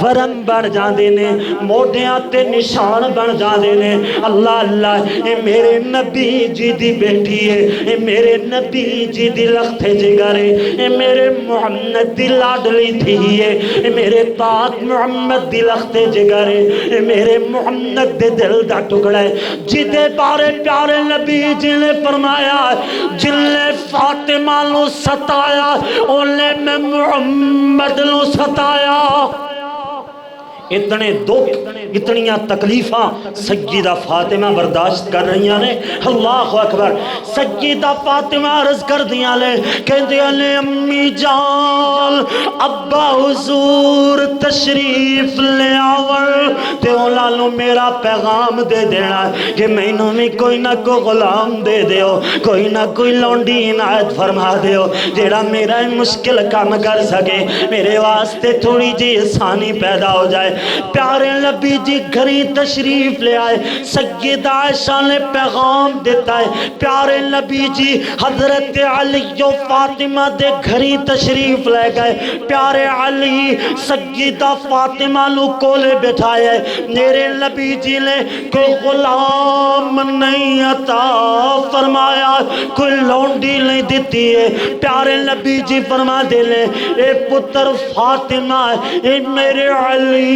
ورم بن جاندے نے، موڈیاں تے نشان بن جاندے نے۔ اللہ اللہ، اے میرے نبی جی دی بیٹی ہے، اے میرے نبی جی دی لخت جگر ہے، اے میرے محمد دی لاڈلی تھی ہے، اے میرے پاک محمد دی لخت جگر ہے، اے میرے محمد دے دل دا ٹکڑا ہے، جدے بارے پیارے نبی جی نے فرمایا جن نے فاطمہ نو ستایا انہیں میں محمد نو ستایا۔ اتنے دکھ اتنیاں تکلیفاں سیدہ فاطمہ برداشت کر رہی نے. اللہ اکبر. سیدہ فاطمہ عرض کر دیا لے کہندے نے امی جان ابا حضور تشریف لے آور تے انہاں نوں میرا پیغام دے دینا کہ مینوں بھی کوئی نہ کوئی غلام دے دیو, کوئی نہ کوئی لونڈی عنایت فرما دیو جیڑا میرا مشکل کام کر سکے, میرے واسطے تھوڑی جی آسانی پیدا ہو جائے. پیارے نبی جی گھری تشریف لے آئے. سیدہ عائشہ نے پیغام دیتا ہے. پیارے نبی جی حضرت علی و فاطمہ دے گھری تشریف لے گئے. پیارے علی سیدہ فاطمہ نو کولے بٹھائے. میرے نبی جی نے کوئی غلام نہیں عطا فرمایا, کوئی لونڈی نہیں دیتی ہے. پیارے نبی جی فرما دے لے اے پتر فاطمہ اے میرے علی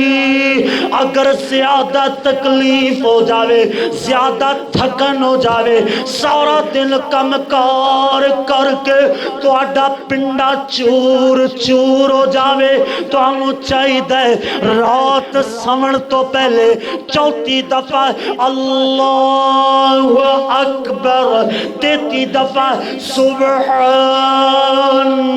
اگر زیادہ تکلیف ہو جاوے, زیادہ تھکن ہو جاوے, سارا دن کم کار کر کے تو آڈا پنڈا چور چور ہو جاوے, تو ہمیں چاہی دے رات سمن تو پہلے چوتھی دفعہ اللہ اکبر, تیتی دفعہ سبحان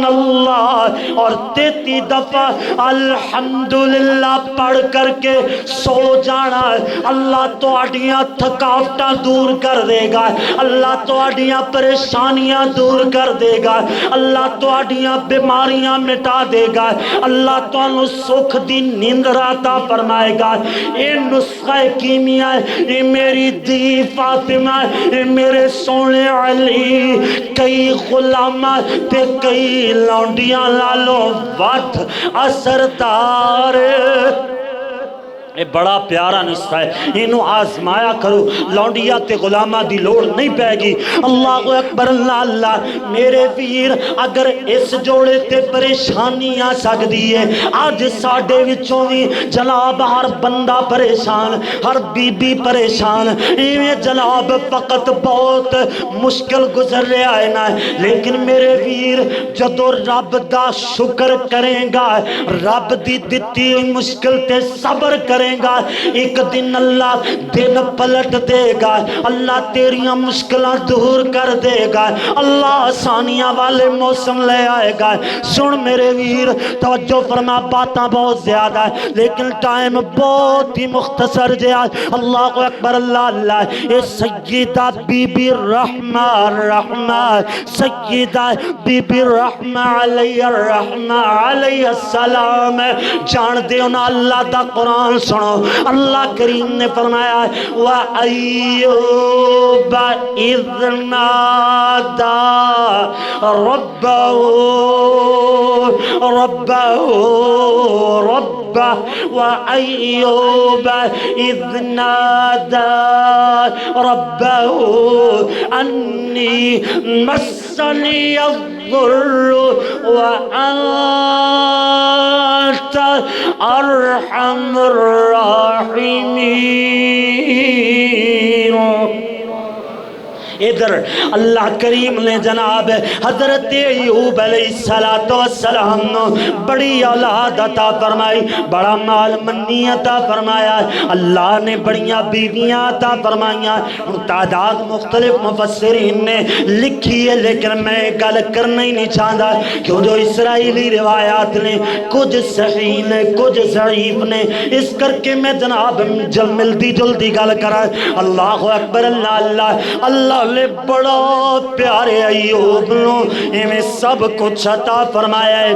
اللہ اور تیتی دفعہ الحمدللہ پڑھ کر کے سو جانا. اللہ تو آڈیاں تھکاوٹاں دور کر دے گا, اللہ تو آڈیاں پریشانیاں دور کر دے گا, اللہ تو آڈیاں بیماریاں مٹا دے گا, اللہ تو انہوں سکھ دی نیند عطا فرمائے گا. اے نسخہ کیمیا ہے, اے میری دی فاطمہ, اے میرے سونے علی کئی غلامہ تے کئی لونڈیاں لالو وقت اثردار. اے بڑا پیارا نسخہ ہے, انہوں آزمایا کرو, لونڈیا تے غلامہ دی لوڑ نہیں پہ گی. اللہ اکبر. اللہ اللہ. میرے پیر اگر اس جوڑے تے پریشانی آ سکتی ہے, آج ساڑھے وچوں بھی جناب ہر بندہ پریشان, ہر بی بی پریشان, ایویں جناب فقط بہت مشکل گزر رہا ہے نا, لیکن میرے پیر جدو رب دا شکر کریں گا, رب دی دتی مشکل تے صبر کریں گا, ایک دن اللہ دن پلٹ دے گا, اللہ تیریاں مشکلیں دور کر دے گا, اللہ آسانیاں والے موسم لے آئے گا. سن میرے ویر توجہ فرما, باتاں بہت زیادہ ہے لیکن ٹائم بہت ہی مختصر جہاں. اللہ اکبر. اللہ اللہ. اے سیدہ بی بی رحمہ رحمہ, سیدہ بی بی رحمہ علیہ الرحمہ علیہ السلام جان دے انہا اللہ دا قرآن سنو. اللہ کریم نے فرمایا وَأَيُّوبَ إِذْ نَادَى رَبَّهُ وَأَيُّوبَ إِذْ نَادَى رَبَّهُ أَنِّي مَسَّنِيَ الضُّرُّ وَأَنْتَ أَرْحَمُ الراحمین. ادھر اللہ کریم نے جناب حضرت ایوب علیہ السلام بڑی اولاد عطا فرمائی, بڑا مال منی عطا فرمایا, اللہ نے بڑیاں بیویاں عطا فرمائیاں. تعداد مختلف مفسرین نے لکھی ہے لیکن میں گل کرنا ہی نہیں چاہتا کیوں جو اسرائیلی روایات نے کچھ صحیح نے کچھ ضعیف نے, اس کر کے میں جناب ملتی جلدی گل کرا. اللہ اکبر. اللہ اللہ. اللہ نے بڑا پیارے ایوب نو ایویں سب کچھ عطا فرمایا ہے,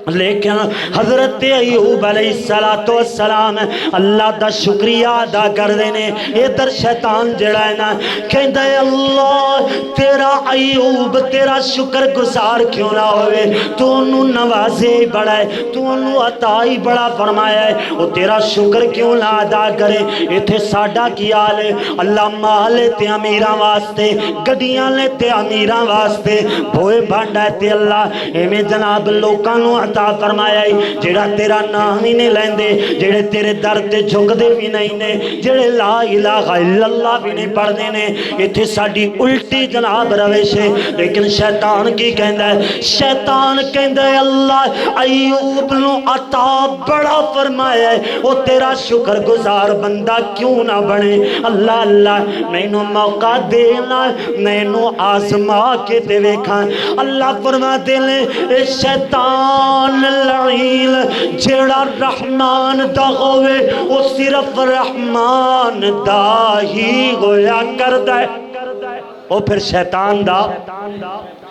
لیکن حضرت ایوب علیہ السلام اللہ دا شکریہ ادا کر دینے. ادھر شیطان جڑا ہے نا کہندا ہے اللہ تیرا ایوب تیرا شکر گزار کیوں نہ ہوئے, تو انہوں نوازے بڑا ہے, تو انہوں عطا ہی بڑا فرمایا ہے, وہ تیرا شکر کیوں نہ ادا کرے. ایتھے ساڈا کی حال ہے, اللہ مال تے امیراں واسطے, گڈیاں لے تے امیراں واسطے, بھوئے بھانڈا تے اللہ ایویں جناب لوکاں نوں عطا فرمایا ہے جڑا تیرا نام ہی نہیں لیندے، جڑے تیرے در تے جھکدے بھی نہیں نے، جڑے لا الہ الا اللہ بھی نہیں پڑھدے نے۔ ایتھے ساڈی الٹی جناب روش ہے، لیکن شیطان کی کہندا ہے؟ شیطان کہندا ہے اللہ ایوب نو عطا بڑا فرمایا ہے، او تیرا شکر گزار بندہ کیوں نہ بنے؟ اللہ اللہ مینوں موقع دینا، مینوں آزما کے تے ویکھاں۔ اللہ فرماتے ہیں اے شیطان لعین جیڑا رحمان دا ہوئے او صرف رحمان دا ہی ہویا کردا ہے، او پھر شیطان دا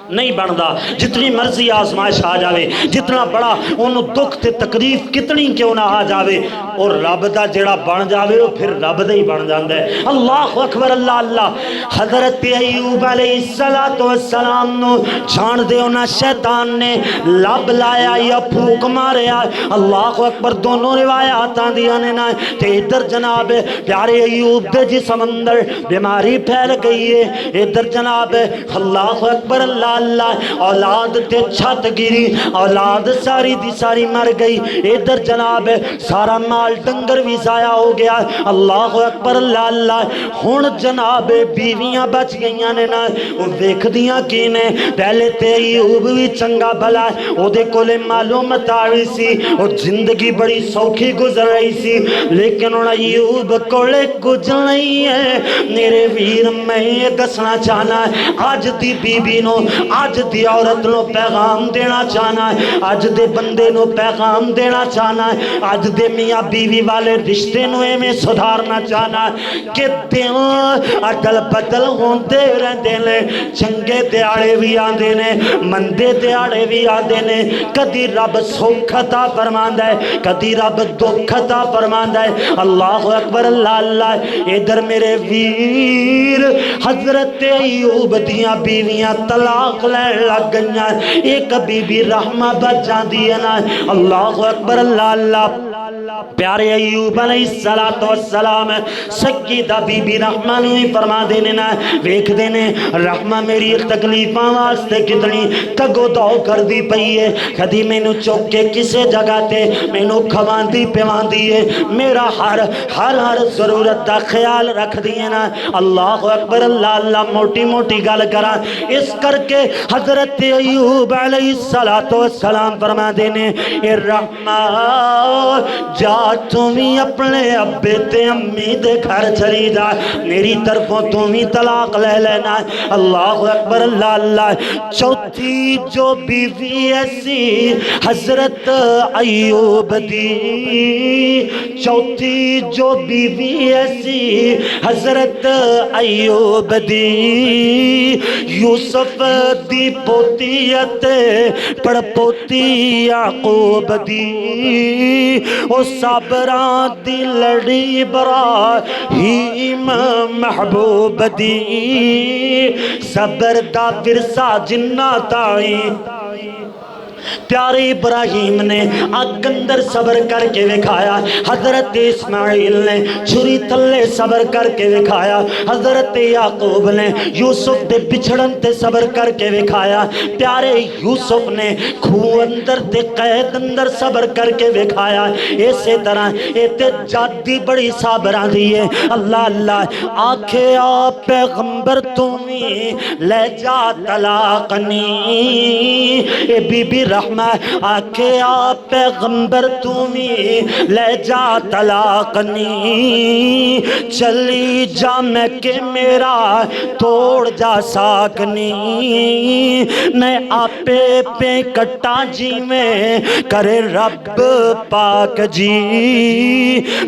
نہیں بندا۔ جتنی مرضی آزمائش آ جاوے، جتنا بڑا انہوں دکھ تے تکلیف کتنی کیوں نہ آ جاوے، اور رب دا جڑا بن جاوے وہ پھر رب دا ہی بن جاندہ ہے۔ اللہ اکبر اللہ اللہ۔ حضرت ایوب علیہ السلام نو جان دے ہونا شیطان نے لب لایا یا پھوک ماریا۔ اللہ اکبر۔ دونوں روایات دیا نے نا تے ادھر جناب پیارے ایوب دے جسم اندر بیماری پھیل گئی ہے، ادھر جناب اللہ اکبر اللہ اللہ اولاد تے چھت گری، اولاد ساری دی ساری مر گئی، ادھر جناب سارا مال ڈنگر بھی ضائع ہو گیا۔ اللہ اکبر اللہ اللہ۔ ہن جناب بیویاں بچ گئیاں نے نا، وہ ویکھ دیاں کی نے پہلے تے ایوب بھی چنگا بھلا او دے کولے مالو متاع سی، او زندگی بڑی سوکھی گزر رہی سی، لیکن ہن ایوب کولے کچھ نہیں ہے۔ میرے ویر میں دسنا چاہنا ہے آج دی بی بی نو، آج دی عورت نو پیغام دینا چاہنا ہے، آج دے بندے نو پیغام دینا چاہنا ہے، آج دے میاں بیوی والے رشتے نو میں سدھارنا چاہنا ہے کہ دن عدل بدل ہوندے رہندے نے، چنگے دیاڑے بھی آندے نے، مندے دیاڑے بھی آندے نے، کدی رب سکھ عطا فرماندا ہے، کدی رب دکھ عطا فرماندا ہے۔ اللہ اکبر اللہ اللہ۔ ادھر میرے ویر حضرت ایوب دیاں بیویاں طلاق لین لگ گئیاں، ایک بی بی رحمہ بچ جاندی ہے نا۔ اللہ اکبر اللہ اللہ۔ پیارے ایوب علیہ السلام سیدہ بی بی رحمہ نو ہی فرما دینے نا، ویکھ دینے رحمہ میری تکلیفاں واسطے کتنی تگو دو کر دی پئی ہے، کدی میں نو چوک کے کسے جگہ تے میں نو کھوان دی پیوان دی ہے، میرا ہر ضرورت دا خیال رکھ دیئے نا۔ اللہ اکبر اللہ اللہ۔ موٹی موٹی گل کرا اس کر کے حضرت ایوب علیہ السلام فرما دینے اے رحمہ جا تمہیں اپنے ابے تے امی دے گھر چلی جا، میری طرفوں تمہیں طلاق لے لینا۔ اللہ اکبر اللہ اللہ۔ چوتھی جو بیوی ایسی حضرت ایوب دی، چوتھی جو بیوی ایسی حضرت ایوب دی، یوسف دی پوتیت پڑ پوتی یعقوب دی، او صابران دی لڑی ابراہیم محبوب دی، صبر دا ورثہ جنات آئی۔ پیارے ابراہیم نے اگ اندر صبر کر کے دکھایا، حضرت اسماعیل نے چھری تھلے صبر کر کے دکھایا، حضرت یعقوب نے یوسف دے بچھڑن تے صبر کر کے دکھایا، پیارے یوسف نے کھو اندر تے قید اندر صبر کر کے دکھایا۔ اسی طرح ایتے جادی بڑی صابران دیئے۔ اللہ اللہ۔ آکھے آپ پیغمبر تمہیں لے جا طلاقنی، اے بی بی رحمہ آکھے آپ پیغمبر تمہیں لے جا طلاقنی، چلی جا میں کہ میرا توڑ جا ساکنی، نئے آپے پہ کٹا جی میں کرے رب پاک جی،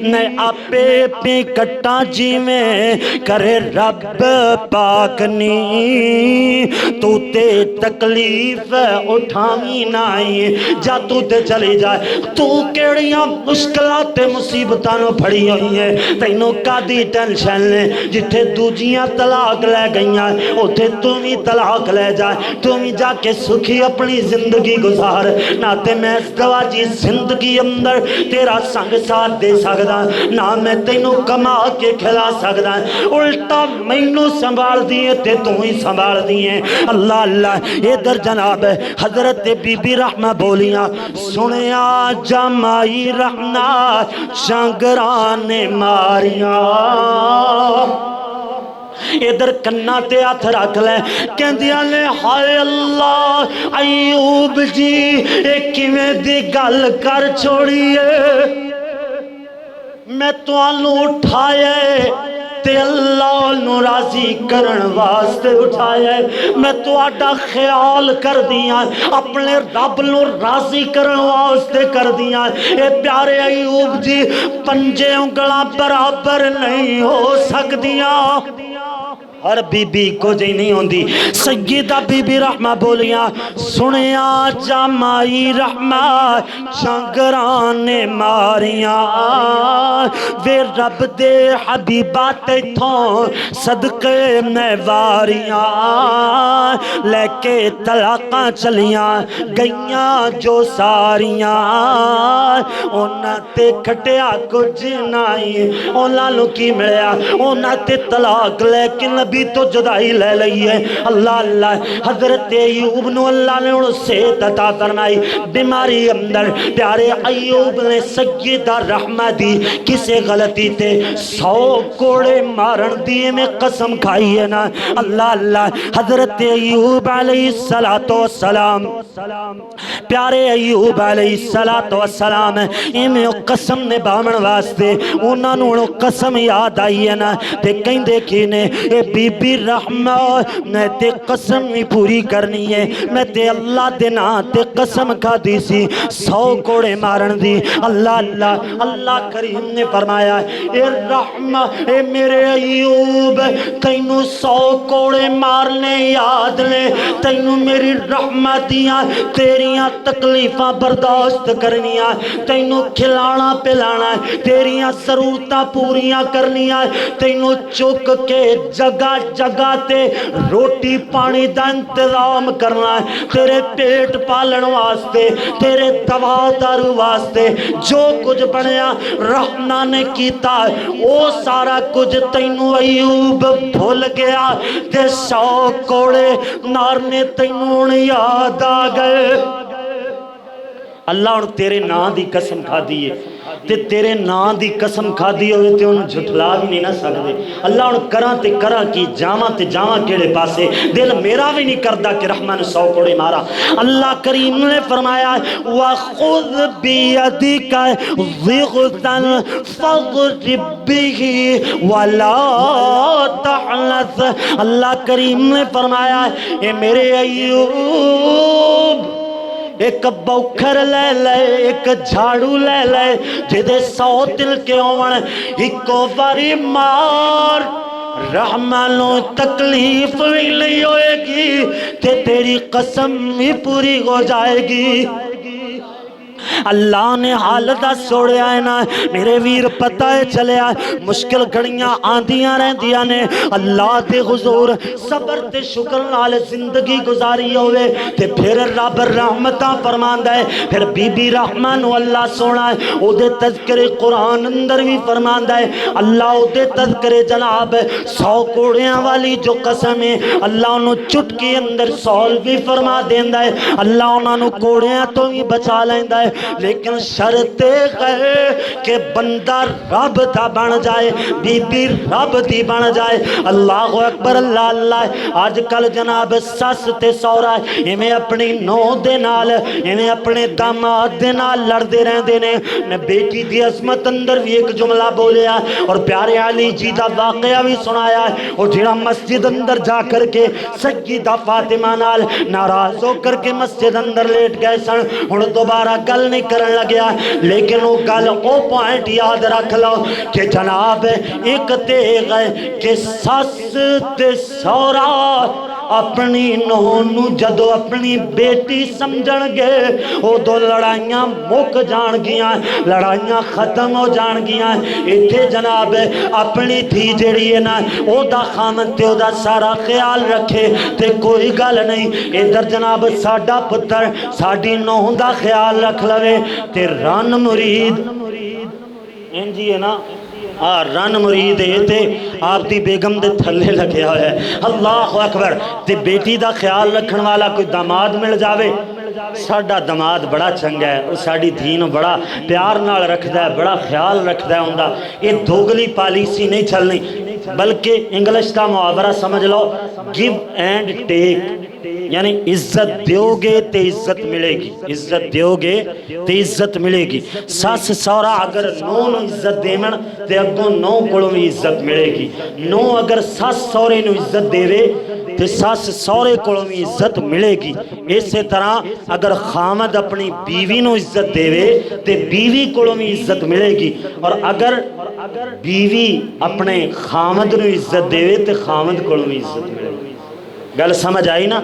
نئے آپے پہ کٹا جی میں کرے رب پاک نی، تو تے تکلیف اٹھامی نائی، جا تو تے چلی جائے، تو کیڑیاں مشکلات مصیبتانوں پھڑی ہوئی ہیں، تینوں کا دی ٹینشن لیں، جتھے دوجیاں طلاق لے گئیاں اتھے تمہیں طلاق لے جائے، تمہیں جا کے سکھی اپنی زندگی گزار، نہ تے میں اس دواجی زندگی اندر تیرا سنگ ساتھ دے سکتا، نہ میں تینوں کما کے کھلا سکتا، الٹا مینوں سنبھال دیئے تے تو ہی سنبھال دیئے۔ اللہ اللہ۔ ادھر جناب حضرت بی بی رحمہ بولیاں سنیا جمائی رحمہ شنگران ماریاں ادھر کنہ تے ہاتھ رکھ لے کہندیاں نے ہائے اللہ ایوب جی ایک کیویں دی گل کر چھوڑیے میں تانوں اٹھایا تے اللہ نو راضی کرن واسطے اٹھایا میں تہاڈا خیال کر دیاں اپنے رب نو راضی کرن واسطے کر دیاں اے پیارے ایوب جی پنجے انگلاں برابر نہیں ہو سکدیاں ہر بی بی کو جی نہیں ہوندی سیدہ بی بی رحمہ بولیاں سنیا جمائی رحمہ شنگران ماریاں وے رب دے حبیبات تھوں صدقے میں واریاں لے کے طلاقاں چلیاں گئیاں جو ساریاں اونا تے کھٹیا کچھ نہیں اونا لو کی ملیا اونا تے طلاق لیکن نبی تو جدائی لے لئی ہے اللہ اللہ حضرت ایوب نو اللہ نے انہوں سے عطا فرمائی بیماری اندر پیارے ایوب نے سیدہ رحمہ دی کسے غلطی تے 100 کوڑے مارن دیے میں قسم کھائی ہے نا اللہ اللہ حضرت ایوب علیہ السلام پیارے ایوب علیہ السلام انہیں قسم نے بامن واسطے انہوں نے قسم یاد آئی ہے نا تے کہیں دیکھی نے اے بی بی رحمہ میں تے قسم ہی پوری کرنی ہے میں تے اللہ دینا تے قسم کھا دی سی 100 کوڑے مارن دی اللہ اللہ اللہ کریم نے فرمایا اے رحمہ اے میرے ایوب تینوں 100 کوڑے مارنے یاد لے تینوں میری رحمتیاں تیریاں تکلیفاں برداشت کرنیاں تینوں کھلانا پلانا تیریاں ضرورتاں پوریاں کرنیاں تینوں چک کے جگہ جگہ تے روٹی پانی دا انتظام کرنا ہے تیرے پیٹ پالن واسطے تیرے دوا دارو واسطے جو کچھ بنیا رحمہ نے کیتا وہ سارا کچھ تینوں ایوب بھول گیا تے 100 کوڑے مارنے تینوں یاد آ گئے اللہ ان تیرے نا دی قسم کھا دیئے تے تیرے نا دی قسم کھا دی ہوئے تے انہوں جھٹلا بھی نہیں نہ سکتے اللہ ان کراں تے کراں کی جاواں تے جاواں کیڑے پاسے دل میرا بھی نہیں کردہ کہ رحمہ نے 100 کوڑے مارا اللہ کریم نے فرمایا وَخُذْ بِيَدِكَ ضِغْتًا فَضْرِبْ بِهِ وَلَا تَحْنَثْ اللہ کریم نے فرمایا اے میرے ایوب ایک بوکھر لے لے ایک جھاڑو لے لے جدے 100 تل کے ہون ایکو باری مار رحمانو تکلیف بھی نہیں ہوئے گی تے تیری قسم بھی پوری ہو جائے گی اللہ نے حالتہ سوڑے آئے نا میرے ویر پتہ چلے آئے مشکل گھڑیاں آندیاں رہ دیا نے اللہ دے حضور صبر تے شکر نال زندگی گزاری ہوئے تے پھر رب رحمتہ فرمان دے پھر بی بی رحمان اللہ سونا ہے او دے تذکر قرآن اندر بھی فرمان دے اللہ او دے تذکر جناب 100 کوڑیاں والی جو قسم ہے اللہ انہوں چٹکی اندر سول بھی فرما دین دے اللہ انہوں کوڑیاں تو بھی بچا لین دے لیکن شرط ہے کہ بندہ رب دا بن جائے بی بی رب دی بن جائے اللہ اکبر اللہ اللہ آج کل جناب سس تے سورا ہمیں اپنی نو دے نال ہمیں اپنے داماد دے نال لڑ دے رہن دینے میں بیٹی دی عظمت اندر بھی ایک جملہ بولیا اور پیارے علی جی دا واقعہ بھی سنایا ہے اور جڑا مسجد اندر جا کر کے سیدہ فاطمہ نال ناراض ہو کر کے مسجد اندر لیٹ گئے سن ہن دوبارہ گل نہیں کرن لگیا لیکن وہ گل او پوائنٹ یاد رکھ لو کہ جناب ایک تے گئے کہ سس تے سورا اپنی نونو جدو اپنی بیٹی سمجھن گے وہ دو لڑائیاں مک جان گیاں لڑائیاں ختم ہو جان گیاں ایتھے جناب اپنی تھی جڑی ہے نا او دا خامن تے او دا سارا خیال رکھے تے کوئی گل نہیں ادھر جناب ساڈا پتر ساڈی نوہ دا خیال رکھ لوے تے رن مرید جی ہے نا رن مرید ہے تے آپ دی بیگم دے تھلے لگیا ہے اللہ اکبر تے بیٹی دا خیال رکھن والا کوئی داماد مل جاوے ساڈا دماد بڑا چنگا ہے، وہ ساڈی دھی نوں بڑا پیار نال رکھدا ہے، بڑا خیال رکھدا ہے ہوندا۔ یہ دوگلی پالیسی نہیں چلنی، بلکہ انگلش کا محاورہ سمجھ لو، گیو اینڈ ٹیک، یعنی عزت دیو گے تے عزت ملے گی، عزت دیو گے تے عزت ملے گی۔ ساس سورا اگر نو نو عزت دیون تے اگوں نو کولوں بھی عزت ملے گی۔ نو اگر ساس سورے نو عزت دیوے تے ساس سورے کولوں بھی عزت ملے گی۔ اسی طرح اگر خامد اپنی بیوی نو عزت دیوے تے بیوی کولوں بھی عزت ملے گی، اور اگر بیوی اپنے خامد نو عزت دیوے تے خامد کولوں بھی عزت ملے گی۔ گل سمجھ آئی نا؟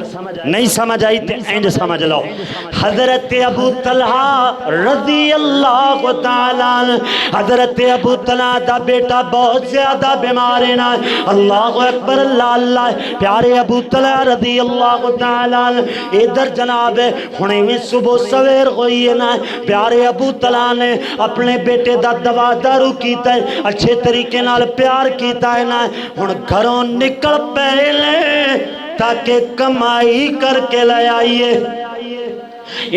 نہیں سمجھ آئی تے اینج سمجھ لو۔ حضرت ابو طلحہ رضی اللہ تعالیٰ، حضرت ابو طلحہ دا بیٹا بہت زیادہ بیمار ہے نا، اللہ اکبر اللہ اللہ، پیارے ابو طلحہ رضی اللہ تعالیٰ ادھر جناب ہنے میں صبح سویر ہوئی ہے نا، پیارے ابو طلحہ نے اپنے بیٹے دا دوا دارو کیتا ہے، اچھے طریقے نال پیار کیتا ہے نا، ہن گھروں نکل پہلے تاکہ کمائی کر کے لے آئیے۔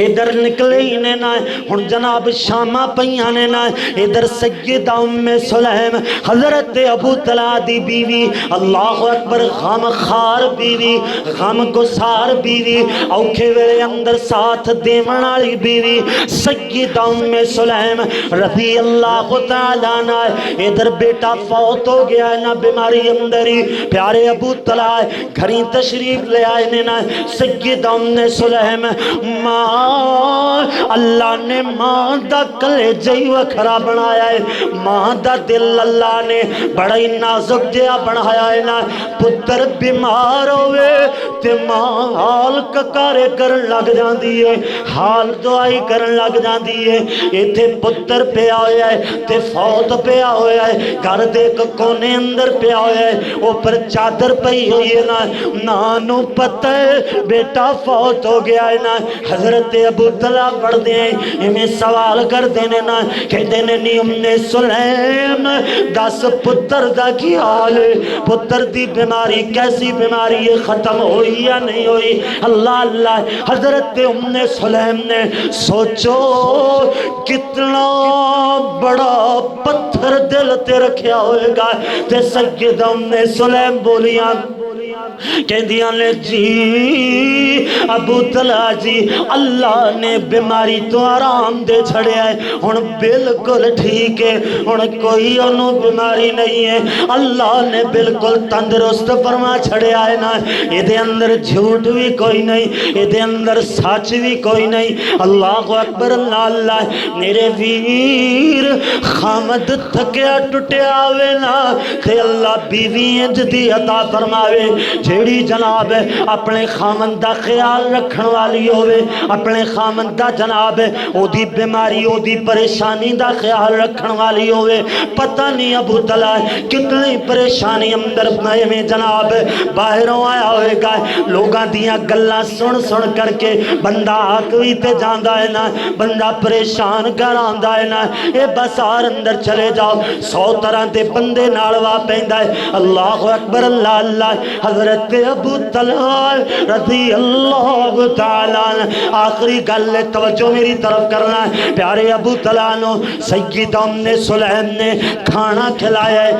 ادھر نکلے ہی نے نا، ہن جناب شامہ پہیاں نے نا، ادھر سیدہ ام سلیم حضرت ابو طلحہ دی بیوی، اللہ اکبر، غم خار بیوی، غم گسار بیوی، اوکھے ویلے اندر ساتھ دیون والی بیوی سیدہ ام سلیم رضی اللہ تعالیٰ عنہ، ادھر بیٹا فوت ہو گیا ہے نا بیماری اندر ہی، پیارے ابو طلحہ گھریں تشریف لے آئے نے نا، سیدہ ام سلیم ماں اللہ نے ماں دا کلیجہ وکھرا بنایا ہے، ماں دا دل اللہ نے بڑا ہی نازک جہا بنایا ہے نا، پتر بیمار ہوئے تے ماں حال ککارے کرن لگ جاندی ہے، حال دعائی کرن لگ جاندی ہے، ایتھے پتر پیا ہویا ہے تے فوت پیا ہویا ہے، گھر دے کونے اندر پیا ہویا ہے، اوپر چادر پئی ہوئی ہے نا، نانو پتہ ہے بیٹا فوت ہو گیا ہے نا۔ حضرت ابو طلحہ پڑھ دیں ہمیں سوال کر دینے نا، کہ دینے نی ام سلیم دس پتر دا کی حال ہے، پتر دی بیماری کیسی بیماری ہے، ختم ہوئی یا نہیں ہوئی؟ اللہ اللہ، حضرت ام سلیم نے سوچو کتنا بڑا پتھر دل تے رکھیا ہوئے گا، تے سیدہ ام سلیم بولیاں کہندیاں نے جی ابو طلحہ جی اللہ نے بیماری تو آرام دے چھڑے آئے، ہن بالکل ٹھیک ہے، ہن کوئی انہوں بیماری نہیں ہے، اللہ نے بالکل تندرست فرما چھڑے آئے نا، یہ دے اندر جھوٹ بھی کوئی نہیں، یہ دے اندر سچ بھی کوئی نہیں۔ اللہ اکبر اللہ اللہ، میرے ویر خامد تھکیا ٹوٹیا ہوئے نا، کہ اللہ بیوی انج دی عطا فرماوے جیڑی جناب اپنے خامن دا خیال رکھن والی ہوئے، اپنے خامن دا جناب او دی بیماری او دی پریشانی دا خیال رکھن والی ہوئے۔ پتہ نہیں ابو طلحہ کتنی پریشانی اندر میں جناب باہروں آیا ہوئے گا، لوگاں دیاں گلاں سن سن کر کے بندہ آکوی تے جاندہ ہے نا، بندہ پریشان کر آندہ ہے نا، اے بسار اندر چلے جاؤ 100 طرح دے بندے نالوا پہندہ ہے۔ اللہ اکبر اللہ اللہ، حضرت ابو طلحہ رضی اللہ تعالیٰ، آخری گل توجہ میری طرف کرنا ہے، پیارے ابو طلحہ نو سیدہ ام سلیم نے کھانا کھلایا ہے،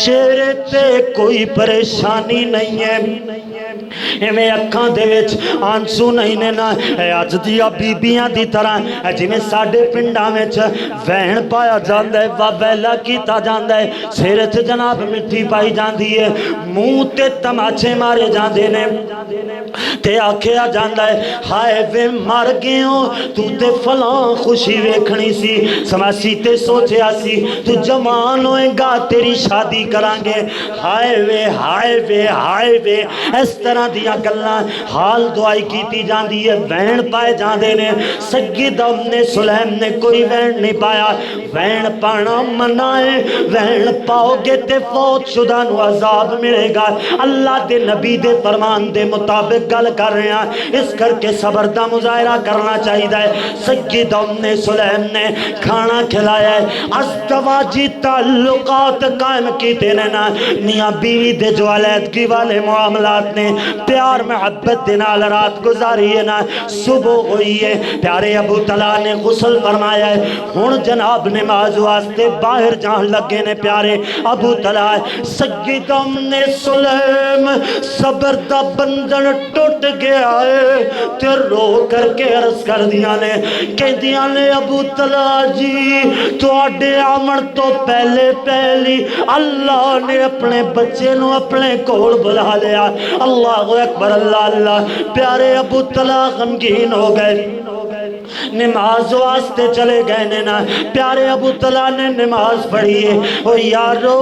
چہرے تے کوئی پریشانی نہیں ہے، ایویں اکھاں دے وچ آنسو نہیں نے نا، اج دیاں بیبیاں دی طرح جویں ساڈے پنڈاں وچ وہن پایا جاندا ہے، واویلا کیتا جاندا ہے، سر تے جناب مٹی پائی جاندی ہے، منہ تے تماچے مارے جاندے نے، تے آکھیا جاندا ہے ہائے وے مر گئےوں تو تے فلاں خوشی ویکھنی سی، سماسی تے سوچیا سی تو جوان ہوئے گا تیری شادی کران گے، ہائے وے ہائے وے ہائے وے، اس طرح دیا گلاں حال دعائی کیتی جاندی ہے، وین پائے جاندے نے۔ سیدہ ام سلیم نے کوئی وین نہیں پایا، وین پانا منع ہے، وین پاؤ گے تے فوت شدہ نو عذاب ملے گا، اللہ دے نبی دے فرمان دے مطابق گل گل کر رہے ہیں، اس کر کے صبر دا مظاہرہ کرنا چاہیے۔ سید ام سلیم نے کھانا کھلایا ہے، ازدواجی تعلقات قائم کیتے نے نا، میاں بیوی دے جو علیحدگی والے معاملات نے پیار محبت دے نال رات گزاری ہے نا، صبح ہوئی ہے، پیارے ابو طلحہ نے غسل فرمایا ہے، ہن جناب نماز واسطے باہر جان لگے نے پیارے ابو طلحہ۔ سید ام سلیم صبر دا بندن ٹوٹ گیا ہے تے رو کر کے عرض کر دیا نے، کہہ دیا نے ابو طلحہ جی تواڈے آمن تو پہلے پہلی اللہ نے اپنے بچے نو اپنے کول بلا لیا۔ اللہ اکبر، اللہ اللہ۔ پیارے ابو طلحہ غمگین ہو گئے، نماز واسطے چلے گئے نے نا، پیارے ابو طلحہ نے نماز پڑھی ہے، او یارو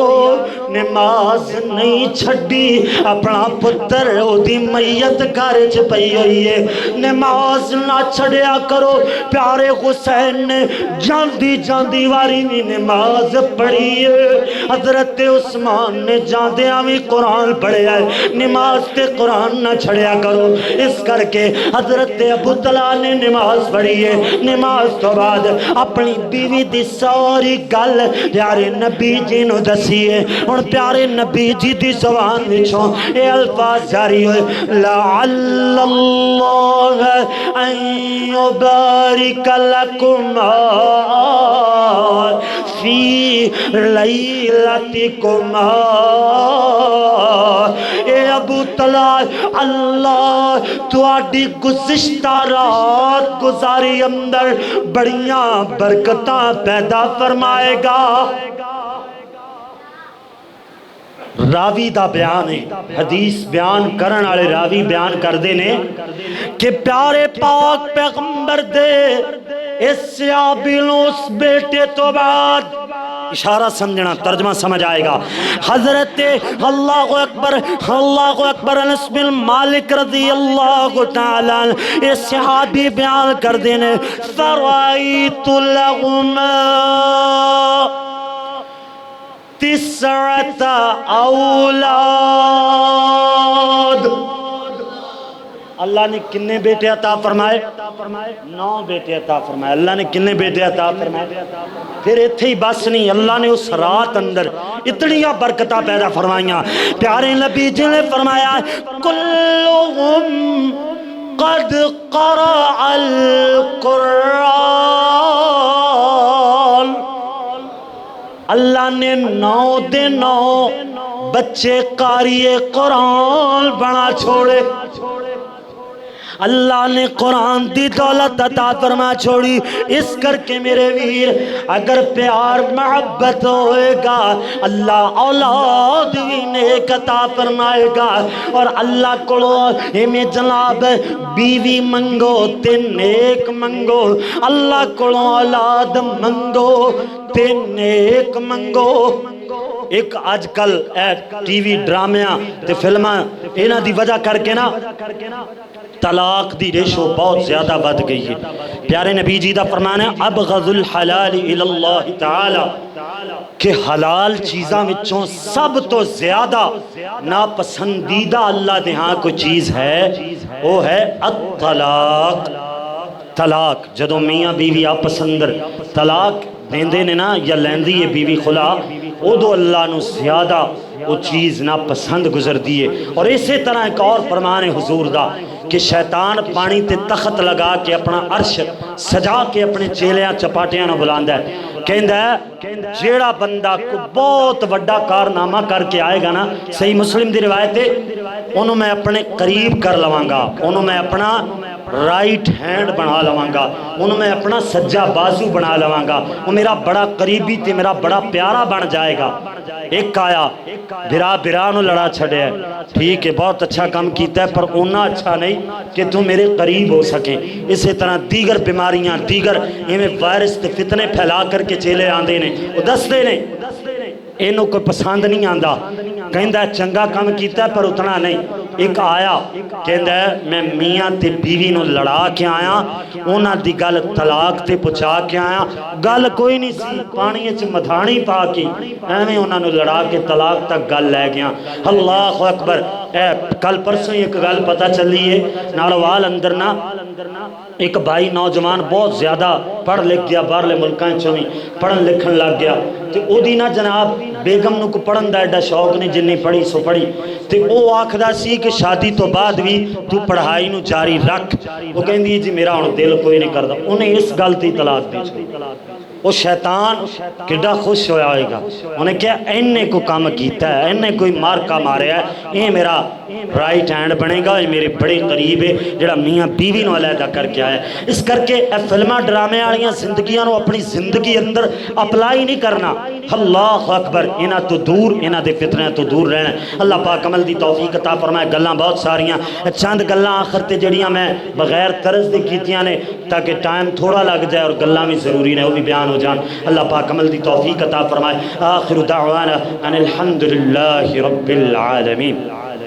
نماز نہیں چھڑی، اپنا پتر او دی میت گھر چ پئی ہوئی ہے، نماز نہ چھڑیا کرو۔ پیارے حسین نے جاندی جاندی واری بھی نماز پڑھی ہے، حضرت عثمان نے جاندیاں بھی قرآن پڑھیا ہے، نماز تے قرآن نہ چھڑیا کرو۔ اس کر کے حضرت ابو طلحہ نے نماز پڑھی ہے، نماز تو بعد اپنی بیوی دی ساری گل پیارے نبی جی نو دسی ہے، اور پیارے نبی جی دی زبان وچوں اے الفاظ جاری ہوئے، لعل اللہ ان یبارک لکما فی لیلتکما۔ اے ابو طلحہ اللہ تواڈی گزشتہ رات گزاری اندر بڑیاں برکتاں پیدا فرمائے گا۔ راوی دا بیان ہے، حدیث بیان کرن والے راوی بیان کر دے نے کہ پیارے پاک پیغمبر دے اس سیابیلوں اس بیٹے تو بعد، اشارہ سمجھنا ترجمہ سمجھ آئے گا، حضرت اللہ اکبر انس بن مالک رضی اللہ تعالیٰ اس صحابی بیان کر دینے، فرائیت لہما تسعت اولاد، اللہ نے کنے بیٹے عطا فرمائے؟ 9 بیٹے عطا فرمائے۔ اللہ نے کنے بیٹے عطا فرمائے؟ پھر اتھے ہی بس نہیں، اللہ نے اس رات اندر اتنیاں برکتہ پیدا فرمائیاں۔ پیارے نبی جی نے فرمایا کلہم قد قرأ القرآن، اللہ نے 9 دے 9 بچے قاری قرآن بنا چھوڑے، اللہ نے قرآن دی دولت عطا فرما چھوڑی۔ اس کر کے میرے ویر اگر پیار محبت ہوئے گا اللہ اولاد بھی نیک عطا فرمائے گا، اور اللہ کو ہمیں جناب بیوی منگو تے نیک منگو، اللہ کو اولاد منگو تے نیک منگو۔ ایک آج کل ٹی وی ڈرامیاں تے فلماں انہاں دی وجہ کر کے نا طلاق دی ریشو بہت زیادہ بڑھ گئی ہے۔ پیارے نبی جی دا فرمانا ہے ابغض الحلال الاللہ تعالی، کہ حلال چیزاں وچوں سب تو زیادہ ناپسندیدہ اللہ دے ہاں کوئی چیز ہے وہ ہے الطلاق۔ طلاق جدوں میاں بیوی آپس اندر طلاق دیندے نے نا یا لیندی ہے بیوی خلا، ادو اللہ نو زیادہ وہ چیز ناپسند گزر دیئے۔ اور اسی طرح ایک اور فرمان حضور دا کہ شیطان پانی تے تخت لگا کے اپنا عرش سجا کے اپنے چیلیاں چپاٹیاں نو بلاندہ ہے، کہندہ ہے جیڑا بندہ کو بہت وڈا کارنامہ کر کے آئے گا نا، صحیح مسلم دی روایت ہے، انہوں میں اپنے قریب کر لواں گا، انہوں میں اپنا رائٹ ہینڈ بنا لواں گا، انہوں میں اپنا سجا بازو بنا لواں گا، وہ میرا بڑا قریبی تے میرا بڑا پیارا بن جائے گا۔ ایک آیا برا نو لڑا چھڑے ہے، ٹھیک ہے بہت اچھا کام کیتا ہے پر اونا اچھا نہیں کہ تم میرے قریب ہو سکیں۔ اسی طرح دیگر بیماریاں دیگر ہمیں وائرس تے فتنے پھیلا کر کے چیلے آندے نے، وہ دس دے نے اینو کوئی پسند نہیں آندا، کہندہ ہے چنگا کام کیتا ہے پر اتنا نہیں۔ ایک آیا کہندہ ہے میں میاں تے بیوی نو لڑا کے آیا، اونا دی گل طلاق تے پچا کے آیا، گل کوئی نہیں سی پانی اچھ مدھانی پا کی ایویں اونا نو لڑا کے طلاق تک گل لے گیا۔ اللہ اکبر۔ کل پرسوں ایک گل پتہ چلی ہے نالوال اندر نا ایک بھائی نوجوان بہت زیادہ پڑھ لکھ گیا باہرلے ملکاں چوں پڑھن لکھن لگ گیا تے او دی نا جناب بیگم نو کو پڑھن دا ایڈا شوق نہیں جنی پڑھی سو پڑھی تے او آکھدا سی کہ شادی تو بعد بھی تو پڑھائی نو جاری رکھ وہ کہندی جی میرا ہن دل کوئی نہیں کردا انہیں اس گل تے طلاق دی چھوڑی وہ شیطان کڈا خوش ہویا ہوئے گا انہیں کیا اینے کو کام کیتا ہے اینے کوئی مارکا ماریا ہے یہ میرا رائٹ ہینڈ بنے گا یہ میرے بڑے قریب ہے جڑا میاں بیوی نو علیحدہ کر کے آیا اس کر کے اے فلمہ ڈرامے والیاں زندگیاں نو اپنی زندگی اندر اپلائی نہیں کرنا اللہ اکبر انہاں تو دور انہاں دے فتنے تو دور رہنا اللہ پاک عمل دی توفیق عطا فرمائے گلاں بہت ساریاں چند گلاں آخر تے جڑیاں میں بغیر طرز دی کیتیاں نے تاکہ ٹائم تھوڑا لگ جائے اور گلاں بھی ضروری نے وہ بھی بیان ہو جان اللہ پاک عمل دی توفیق عطا فرمائے آخر دعوانا ان الحمدللہ رب العالمین